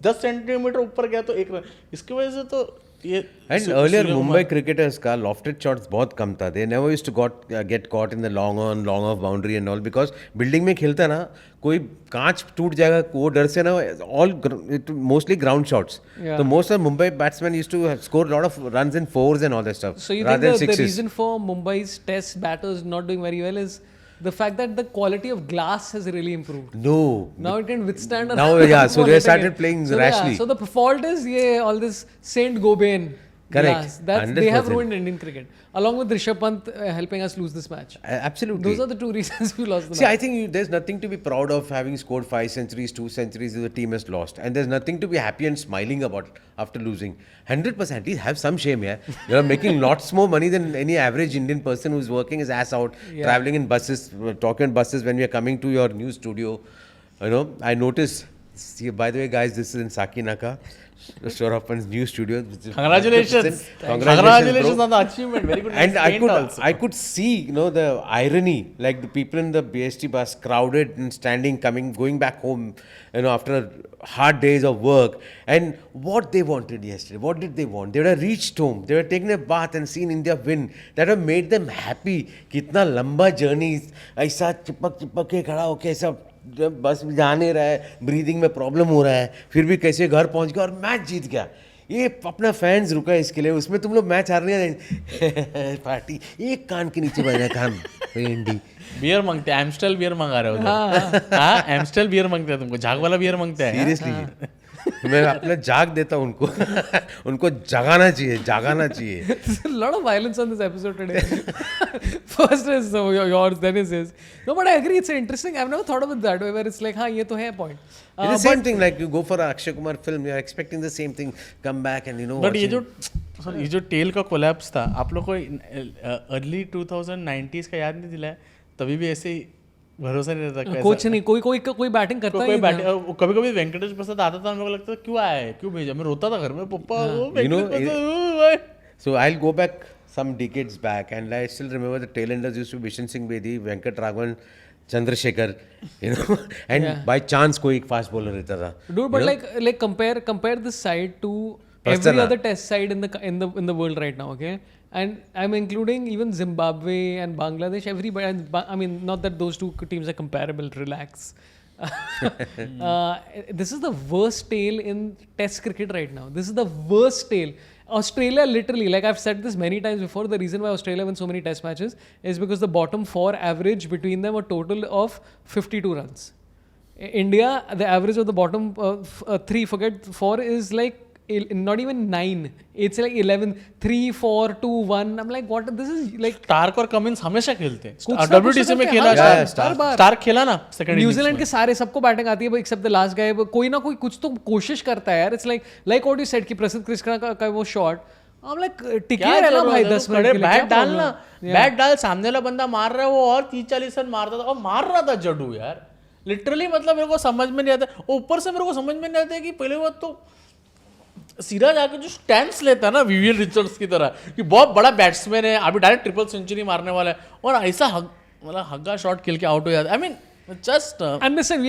10 सेंटीमीटर ऊपर गया तो 1 रन. इसकी वजह से तो And earlier Mumbai cricketers का lofted shots बहुत कम था. They never used to get caught in the long off boundary and all because building में खेलता ना कोई कांच टूट जाएगा वो डर से ना mostly ground shots. Yeah. So most of Mumbai batsmen used to score a lot of runs in fours and all that stuff. So you rather think than the sixes. reason for Mumbai's test batters not doing very well is the fact that the quality of glass has really improved. No. Now it can withstand. Now, yeah, so they quality started again. playing so rashly. So the fault is all this Saint Gobain. Correct. Glass. They have 100%. ruined Indian cricket, along with Rishabh Pant helping us lose this match. Absolutely. Those are the two reasons we lost the See, match. I think there's nothing to be proud of having scored 5 centuries, 2 centuries the team has lost. And there's nothing to be happy and smiling about after losing. 100%. Please have some shame, yeah. You're making lots more money than any average Indian person who's working his ass out, traveling in buses, talking in buses when we are coming to your new studio. You know, I noticed, see, by the way, guys, this is in Sakinaka. Shorappan's new studio. Congratulations. Congratulations, bro. on the achievement. Very good. And Paint I could see, you know, the irony, like the people in the BST bus crowded and standing, going back home, you know, after hard days of work. And what they wanted yesterday, what did they want? They would have reached home, they would have taken a bath and seen India win. That would have made them happy. Kitna lamba journey, ऐसा चिपक के खड़ा होके ऐसा बस जा नहीं रहा है, ब्रीदिंग में प्रॉब्लम हो रहा है, फिर भी कैसे घर पहुंच गया और मैच जीत गया. ये अपना फैंस रुका है इसके लिए, उसमें तुम लोग मैच हारने पार्टी एक कान के नीचे बजा काम इंडी बियर मांगते हैं, एम्स्टेल बियर मंगा रहे हो. हाँ, एम्स्टेल बियर मांगते हैं तुमको, झाग वाला बियर मांगते हैं. सीरियसली मैं अपना जाग देता हूँ उनको उनको जगाना चाहिए. There's a lot of violence on this episode today. First is yours, then is his. No, but I agree. It's interesting. I've never thought of it that way, where it's like, हाँ, ये तो है point. It's the same thing like you go for a Akshay Kumar film, you're expecting the same thing, come back and you know. But ये जो tell का collapse था, आप लोग को अर्ली 2090s का याद नहीं दिला है? तभी भी ऐसे ही भरोसा नहीं रहता. कुछ नहीं, कोई बैटिंग करता ही नहीं. कभी कभी वेंकटेश प्रसाद आता था, हम लोग लगता था क्यों आया है, क्यों भेजा. मैं रोता था घर में, पप्पा वेंकटेश प्रसाद. So I'll go back some decades back and I still remember the tailenders used to be Bishan Singh Bedi, Venkat Raghavan, Chandrasekhar, you know, and by chance कोई fast bowler रहता था. Dude, but like compare this side to every other test side in the world right now, okay? And I'm including even Zimbabwe and Bangladesh. Everybody, and I mean, not that those two teams are comparable. Relax. This is the worst tail in Test cricket right now. This is the worst tail. Australia, literally, like I've said this many times before, the reason why Australia wins so many Test matches is because the bottom 4 average between them a total of 52 runs. India, the average of the bottom 3, forget 4, is like not even 9. It's like 11, 3, 4, 2, 1. I'm like, what? This is like. Starc और Cummins हमेशा खेलते हैं. कुछ ना WTC में कुछ खेला, हर बार. Stark खेला ना सेकंड. न्यूजीलैंड के सारे सबको बैटिंग आती है एक्सेप्ट द लास्ट गाय. कोई ना कोई कुछ तो कोशिश करता है यार. It's like what you said कि प्रसिद्ध कृष्णा का वो शॉट, I'm like टिके रहना भाई 10 मिनट के लिए. बैट डालना, बैट डाल, सामने वाला बंदा मार रहा है, वो और 30-40 रन मारता था और मार रहा था जडू यार. लिटरली मतलब मेरे को समझ में नहीं आता. ऊपर से मेरे को समझ में नहीं आता कि पहले बात तो सिराज आके जो स्टैंड्स लेता है ना विवियन रिचर्ड्स की तरह कि बहुत बड़ा बैट्समैन है, अभी डायरेक्ट ट्रिपल सेंचुरी मारने वाला है, और ऐसा मतलब हग्गा शॉट खेल के आउट हो जाता है. I mean just and listen,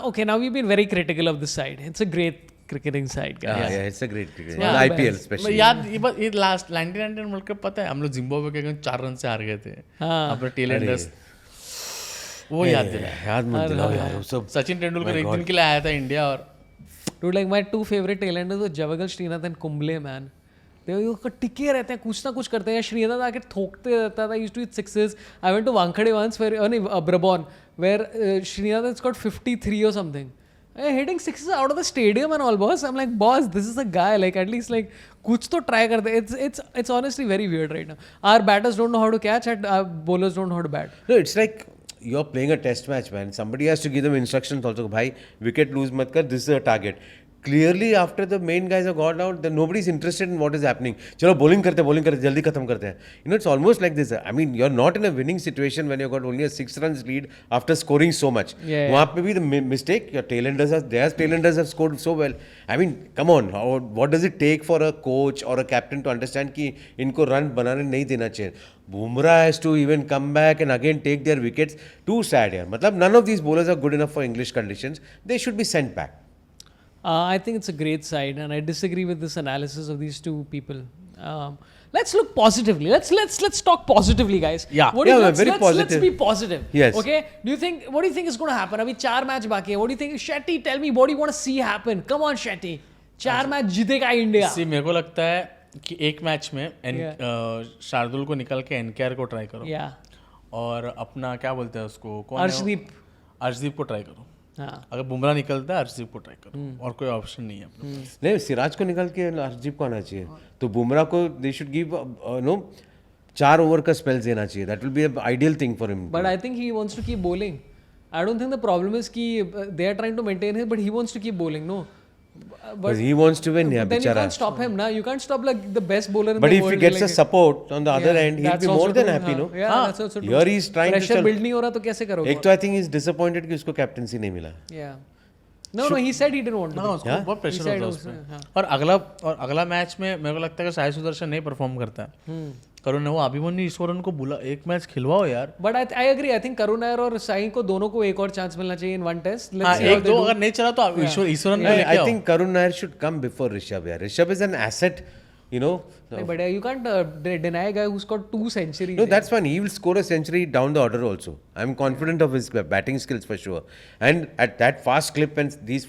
okay, now we've been very critical of this side. It's a great cricketing side, guys. Yeah, it's a great cricket. Yeah, IPL best. especially. याद ये last 1999 world cup पता है, हम लोग Zimbabwe के 4 run से हार गए थे अपने टेलेंडर्स. वो याद दिला, याद मत दिलाओ यार वो सब. सचिन तेंदुलकर एक दिन के लिए आया था इंडिया. और Dude, like my 2 favorite tailenders were Javagal Srinath and Kumble, man. They टिके रहते हैं, कुछ ना कुछ करते हैं. श्रीनाथ आके ठोकते रहता था. He used to hit sixes. I went to Wankhede once where Brabon, where Srinath has got 53 or something. Hitting sixes out of the stadium and all, boss. I'm like, boss, this is a guy. Like at least like कुछ तो try करते. It's honestly very weird right now. Our batters don't know how to catch and our bowlers don't know how to bat. No, it's like you're playing a test match, man. Somebody has to give them instructions also. Bhai, wicket lose mat kar. This is a target. Clearly, after the main guys have gone out, then nobody's interested in what is happening. चलो bowling करते, जल्दी खत्म करते हैं. You know, it's almost like this. I mean, you're not in a winning situation when you've got only a 6 runs lead after scoring so much. Yeah. वहाँ पे भी the mistake. Your their tailenders have scored so well. I mean, come on. What does it take for a coach or a captain to understand कि इनको run बनाने नहीं देना चाहिए? Bumrah has to even come back and again take their wickets. Too sad यार. मतलब none of these bowlers are good enough for English conditions. They should be sent back. I think it's a great side, and I disagree with this analysis of these two people. Let's look positively. Let's talk positively, guys. Yeah. What do you, Yeah, let's, very let's, let's positive. be positive. Yes. Okay. What do you think is going to happen? अभी 4 match बाकी है. What do you think? Shetty, tell me what do you want to see happen? Come on, Shetty. 4 match जीतेगा India. सी मेरे को लगता है कि एक मैच में शार्दुल को निकाल के एनकेआर को ट्राई करो Yeah. और अपना क्या बोलते हैं उसको कौन है वो? अर्शदीप को ट्राई करो. हाँ. अगर बुमराह निकलता है अर्शदीप को ट्राई करो और कोई ऑप्शन नहीं है अपने पास. नहीं, सिराज को निकाल के हरजीत को आना चाहिए. तो बुमराह को दे शुड गिव 4 ओवर का स्पेल्स देना चाहिए. That will be an ideal thing for him. But I think he wants to keep bowling. I don't think the problem is कि they are trying to maintain him, but he wants to keep bowling. No. Because he wants to win, yeah, Then you bichara. can't stop him, na. You can't stop like the best bowler in But the if world. he gets a like, support on the other yeah, end, he'll that's be also more than true, happy, हाँ. no? Yeah, हाँ. that's also true. Here he's trying to Pressure build नहीं हो रहा तो कैसे करोगे? एक तो आई थिंक इज डिसअपॉइंटेड कि उसको कैप्टनसी नहीं मिला. Yeah. No, he said he didn't want to. हाँ, उसको बहुत प्रेशर said होता है उसने, उसमें. हाँ. और अगला मैच में मेरे को लगता है कि साई सुदर्शन नहीं परफॉर्म करता है. करुण ने वो अभिमन्यु ईश्वरन को बुला एक मैच खिलवाओ यार. But I agree. I think Karun Nair और साई को दोनों को एक और चांस मिलना चाहिए in one test. Let's हाँ, see how एक they दो do. अगर नहीं चला तो ईश्वरन को लेके I आओ. think Karun Nair should come before Rishabh. Yeah, Rishabh is an asset, you know. नहीं, but you can't deny a guy who's got 2 centuries. No, that's fine. He will score a century down the order also. I'm confident of his batting skills for sure. And at that fast clip, when these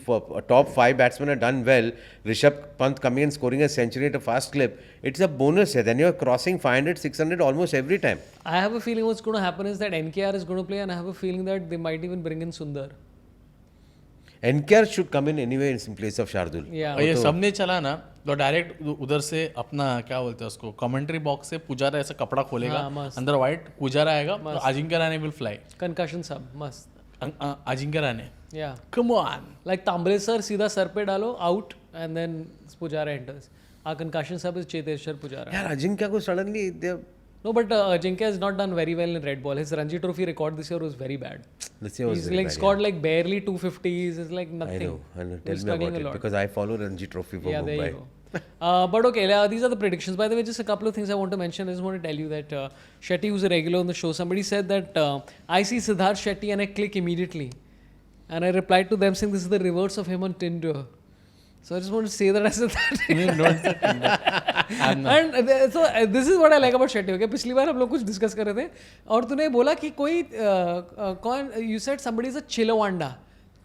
top 5 batsmen are done well, Rishabh Pant coming and scoring a century at a fast clip, it's a bonus. Then you're crossing 500, 600 almost every time. I have a feeling what's going to happen is that NKR is going to play, and I have a feeling that they might even bring in Sundar. NKR should come in anyway in place of Shardul. Yeah. और ये सब नहीं चला ना तो direct उधर से अपना क्या बोलते हैं उसको कमेंट्री बॉक्स से पुजारा ऐसा कपड़ा खोलेगा हाँ, मस्त. अंदर व्हाइट पुजारा आएगा तो Ajinkya Rane will fly. Concussion sub, must. Ajinkya Rane Yeah. Come on. Like Tambre sir, सीधा सर पे डालो, out, and then Pujara enters. Our concussion sub is Cheteshwar Pujara. Yeah, Ajinkya ko suddenly they. No, but Ajinkya has not done very well in red ball. His Ranji Trophy record this year was very bad. This year was He's very like bad, scored like barely 250s. It's like I nothing. know. Tell He's me struggling about a it lot. because I follow Ranji Trophy for Yeah, there Mumbai. you go. But okay, these are the predictions. By the way, just a couple of things I want to mention. I just want to tell you that Shetty, who's a regular on the show, somebody said that I see Siddharth Shetty and I click immediately. And I replied to them saying this is the reverse of him on Tinder. So I just want to say that I said that. And so this is what I like about Shetty. Okay, पिछली बार हम लोग कुछ discuss कर रहे थे और तूने बोला कि कोई कौन you said somebody is a Chilawanda.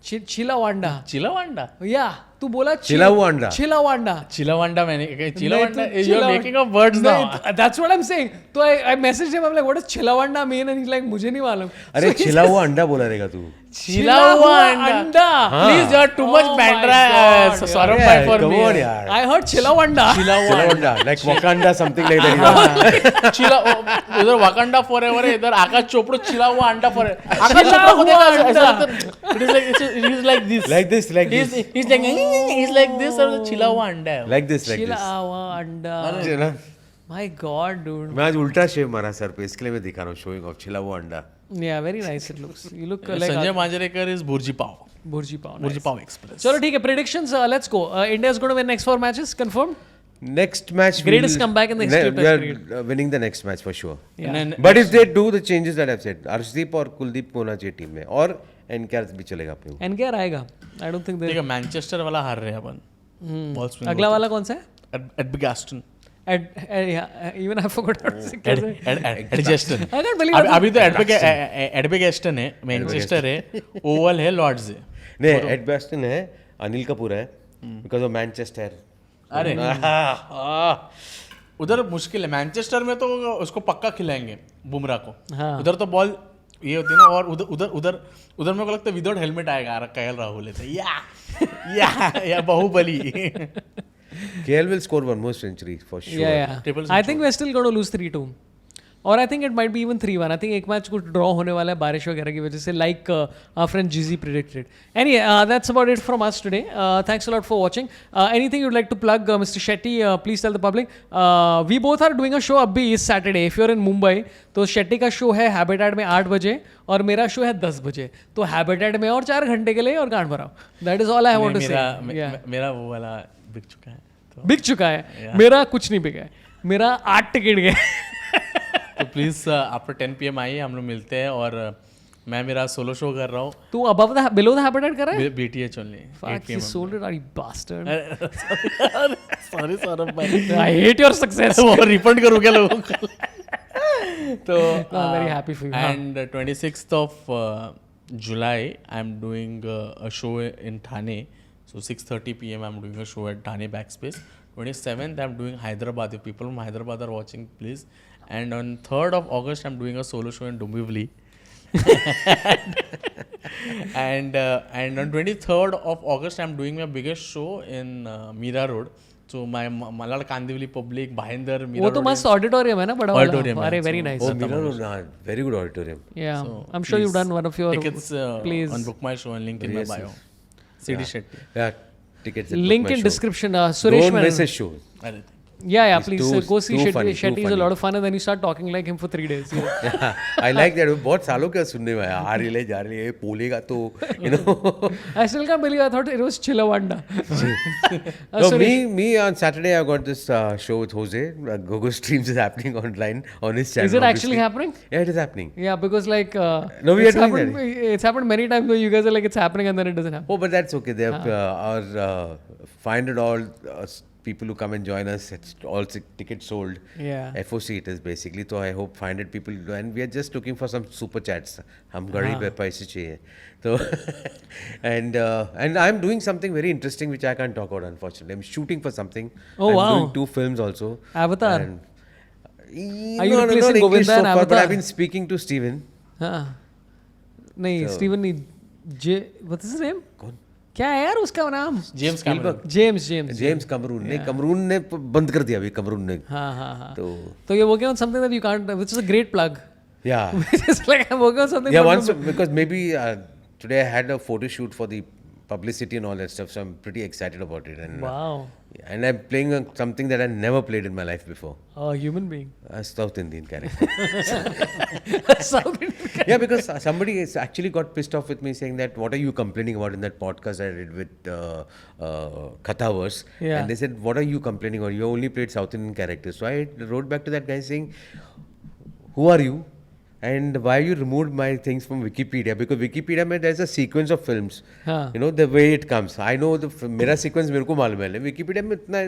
चिलावांडा. Yeah, तू बोला Chilawanda. Chilawanda. चिलावांडा मैंने चिलावांडा नहीं, you are making up words now. That's what I'm saying. तो I messaged him. I'm like, what does Chilawanda mean? And he's like, मुझे नहीं मालूम. अरे छिला हुआ अंडा बोला रहेगा तू. चिला हुआ अंडा. Please, you are too much Oh my bandra God, Saurabh Yeah, bhai for come me. on, yaar. I heard Chilawanda. Chila Wanda, like Wakanda, something like that. चिला उधर वाकंडा फॉरएवर है इधर आकाश चोपड़ा चिला हुआ अंडा फॉर आकाश चिला चोपड़ा को देखा हुआ ऐसा अंडा. It is like it is like this Like this, like this. he's like this और चिला हुआ अंडा है. Like this, like this. Chilawanda. है ना? My God, dude. मैं आज उल्टा शेव मारा सर पे इसके लिए मैं दिखा रहा हूँ शोइंग ऑफ छिला हुआ अंडा. Yeah, very nice it looks. You look like Sanjay Manjrekar is bhurji pav. Burji Pav. Bhurji Nice. Pav express. चलो ठीक है, predictions. Let's go. India is going to win next 4 matches. Confirmed. Next match. Greatest comeback in the history of We Test are cricket. winning the next match for sure. Yeah. And then But if they do the changes that I've said, Arshdeep और कुलदीप को होना चाहिए team में और NKR भी चलेगा अपने को. NKR आएगा. I don't think ठीक they. है मैनचेस्टर वाला हार रहे हैं अपन. बॉल स्पिन अगला वाला कौन सा है? एडबिगास्टन. Even I forgot how to say it. Adjacent. I can't believe it. अभी तो एडबिगास्टन है मैनचेस्टर है ओवल है लॉर्ड्स है. नहीं एडबेस्टन है अनिल कपूर है बिकॉज ऑफ मैनचेस्टर. अरे उधर मुश्किल है मैनचेस्टर में तो उसको पक्का खिलाएंगे बुमराह को. हाँ. उधर तो बॉल ये होती है ना और उधर उधर उधर उधर मेरे को लगता है विदाउट हेलमेट आएगा KL राहुल ऐसे या Baahubali. KL will score one more century for sure. Yeah. Triple I think we're still going to lose 3-2. और I think it might be even 3-1. I think एक मैच कुछ ड्रॉ होने वाला है बारिश वगैरह की वजह से, like our friend Jizzy predicted. Anyway, that's about it from us today. Thanks a lot for watching. Anything you'd like to plug, Mr. Shetty? Please tell the public. We both are doing a show अभी इस Saturday. If you're in Mumbai, तो Shetty का show है Habitat में 8 बजे और मेरा show है 10 बजे. तो Habitat में और 4 घंटे के लिए और गांड भराओ. That is all I want to say. Yeah. मेरा वो वाला बिक चुका है. बिक चुका है. मेरा कुछ नहीं बिका है. मेरा 8 टिकट गए. तो प्लीज़ आफ्टर 10 PM आइए, हम लोग मिलते हैं और मैं मेरा सोलो शो कर रहा हूँ तू above the below the habitat कर रहा है? BTH only. Fuck, you sold it, you bastard. Sorry Saurabh भाई. I hate your success. वो रिफंड करूँ क्या लोगों को? तो I'm very happy for you. And 26th of July, I'm doing a show in Thane. So 6:30 p.m. I'm doing a show at Thane Backspace. 27th, I'm doing Hyderabad. If people from Hyderabad are watching, please. And on 3rd of August, I'm doing a solo show in Dombivli. and on 23rd of August, I'm doing my biggest show in Mira Road. So my Malad Kandivali public, Bhayandar, Mira वो Road. तो मस्त auditorium है ना बड़ा वाला. Auditorium है. अरे very nice. Oh, Mira, very good auditorium. Yeah, So, I'm sure you've please, done one of your tickets plays. on Book My Show and link in my Yes, bio. yes. CD Shetty. Yeah, tickets. at Link Book My in Show. description. Suresh Don't Menon. miss his show. Yeah, He's please too- go see too Shetty. funny, too Shetty is a funny. lot of fun, and then you start talking like him for 3 days. Yeah. I like that. बहुत सालों के सुनने में आया. आ रही ले जा रही है बोलेगा तो you know. I still can't believe I thought it was Chillawanda. No, me on Saturday I got this show with Jose. Gogo Streams is happening online on his channel. Is it actually obviously. happening? Yeah, it is happening. Yeah, because like No, we are it's doing happened, it's happened many times where you guys are like it's happening and then it doesn't happen. Oh, but that's okay. They have our 500 all people who come and join us. It's all tickets sold. Yeah. FOC it is basically. So I hope 500 people and we are just looking for some super chats. हम गरीब है पैसे चाहिए. So and I'm doing something very interesting which I can't talk about unfortunately. I'm shooting for something. Oh, I'm wow. doing 2 films also. Avatar. And, Are you replacing not English Govinda so and far, but Avatar? I've been speaking to Steven. हाँ. नहीं So- Steven नहीं what's his name? कौन? क्या है यार उसका नाम? James Cameron. James. James कमरून ने कमरून ने बंद कर दिया अभी कमरून ने. हाँ. तो So you're working on something that you can't, which is a great plug. yeah. It's like I'm working on something. Yeah, but once because maybe today I had a photo shoot for the publicity and all that stuff, so I'm pretty excited about it. And Wow. and I'm playing something that I never played in my life before. A human being. A South Indian character. South Indian. Yeah, because somebody has actually got pissed off with me saying that what are you complaining about in that podcast I did with Kathaverse? Yeah. And they said, what are you complaining about? You only played South Indian characters. So I wrote back to that guy saying, who are you? And why you removed my things from Wikipedia? Because Wikipedia में there's a sequence of films. हाँ. You know the way it comes. I know मेरा sequence मेरे को मालूम है. Wikipedia में इतना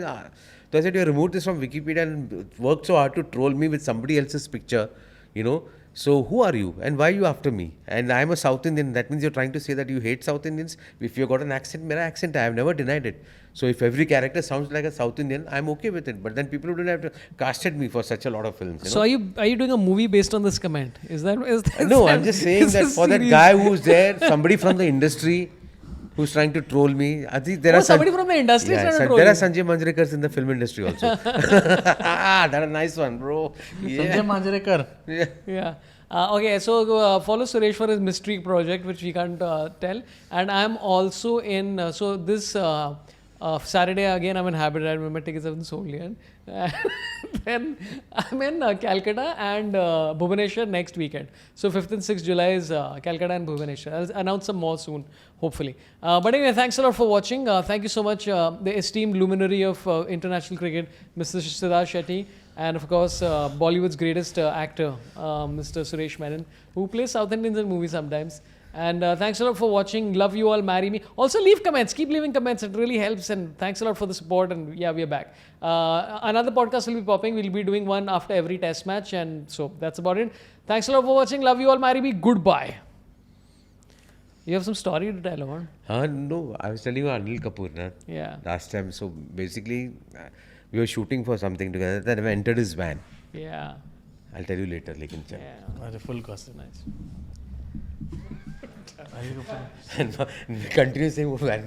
तो I said you removed this from Wikipedia and worked so hard to troll me with somebody else's picture. You know. So who are you and why are you after me? And I'm a South Indian. That means you're trying to say that you hate South Indians. If you've got an accent, मेरा accent है. I've never denied it. So if every character sounds like a South Indian, I'm okay with it. But then people wouldn't have to casted me for such a lot of films. You know? So are you doing a movie based on this comment? Is that No, I'm just saying that for that guy who's there, somebody from the industry who's trying to troll me. I think there are somebody from the industry is trying to troll there are you. Sanjay Manjrekars in the film industry also. That's a nice one, bro. Sanjay Manjrekar. Yeah. Okay, so follow Suresh for his mystery project, which we can't tell. And I'm also in, so this Saturday again, I'm in Habitat, my tickets haven't sold yet. Then I'm in Calcutta and Bhubaneswar next weekend. So 5th and 6th July is Calcutta and Bhubaneswar. I'll announce some more soon, hopefully. But anyway, thanks a lot for watching. Thank you so much, the esteemed luminary of international cricket, Mr. Siddharth Shetty. And of course, Bollywood's greatest actor, Mr. Suresh Menon, who plays South Indians in movies sometimes. And thanks a lot for watching. Love you all. Marry me. Also, leave comments. Keep leaving comments. It really helps. And thanks a lot for the support. And yeah, we are back. Another podcast will be popping. We'll be doing one after every test match. And so that's about it. Thanks a lot for watching. Love you all. Marry me. Goodbye. You have some story to tell, or? No, I was telling you Anil Kapoor na, Yeah. last time. So basically, we were shooting for something together. Then I entered his van. Yeah. I'll tell you later. Lekin chal. Yeah. Full gossip. Nice. And continue saying वो van में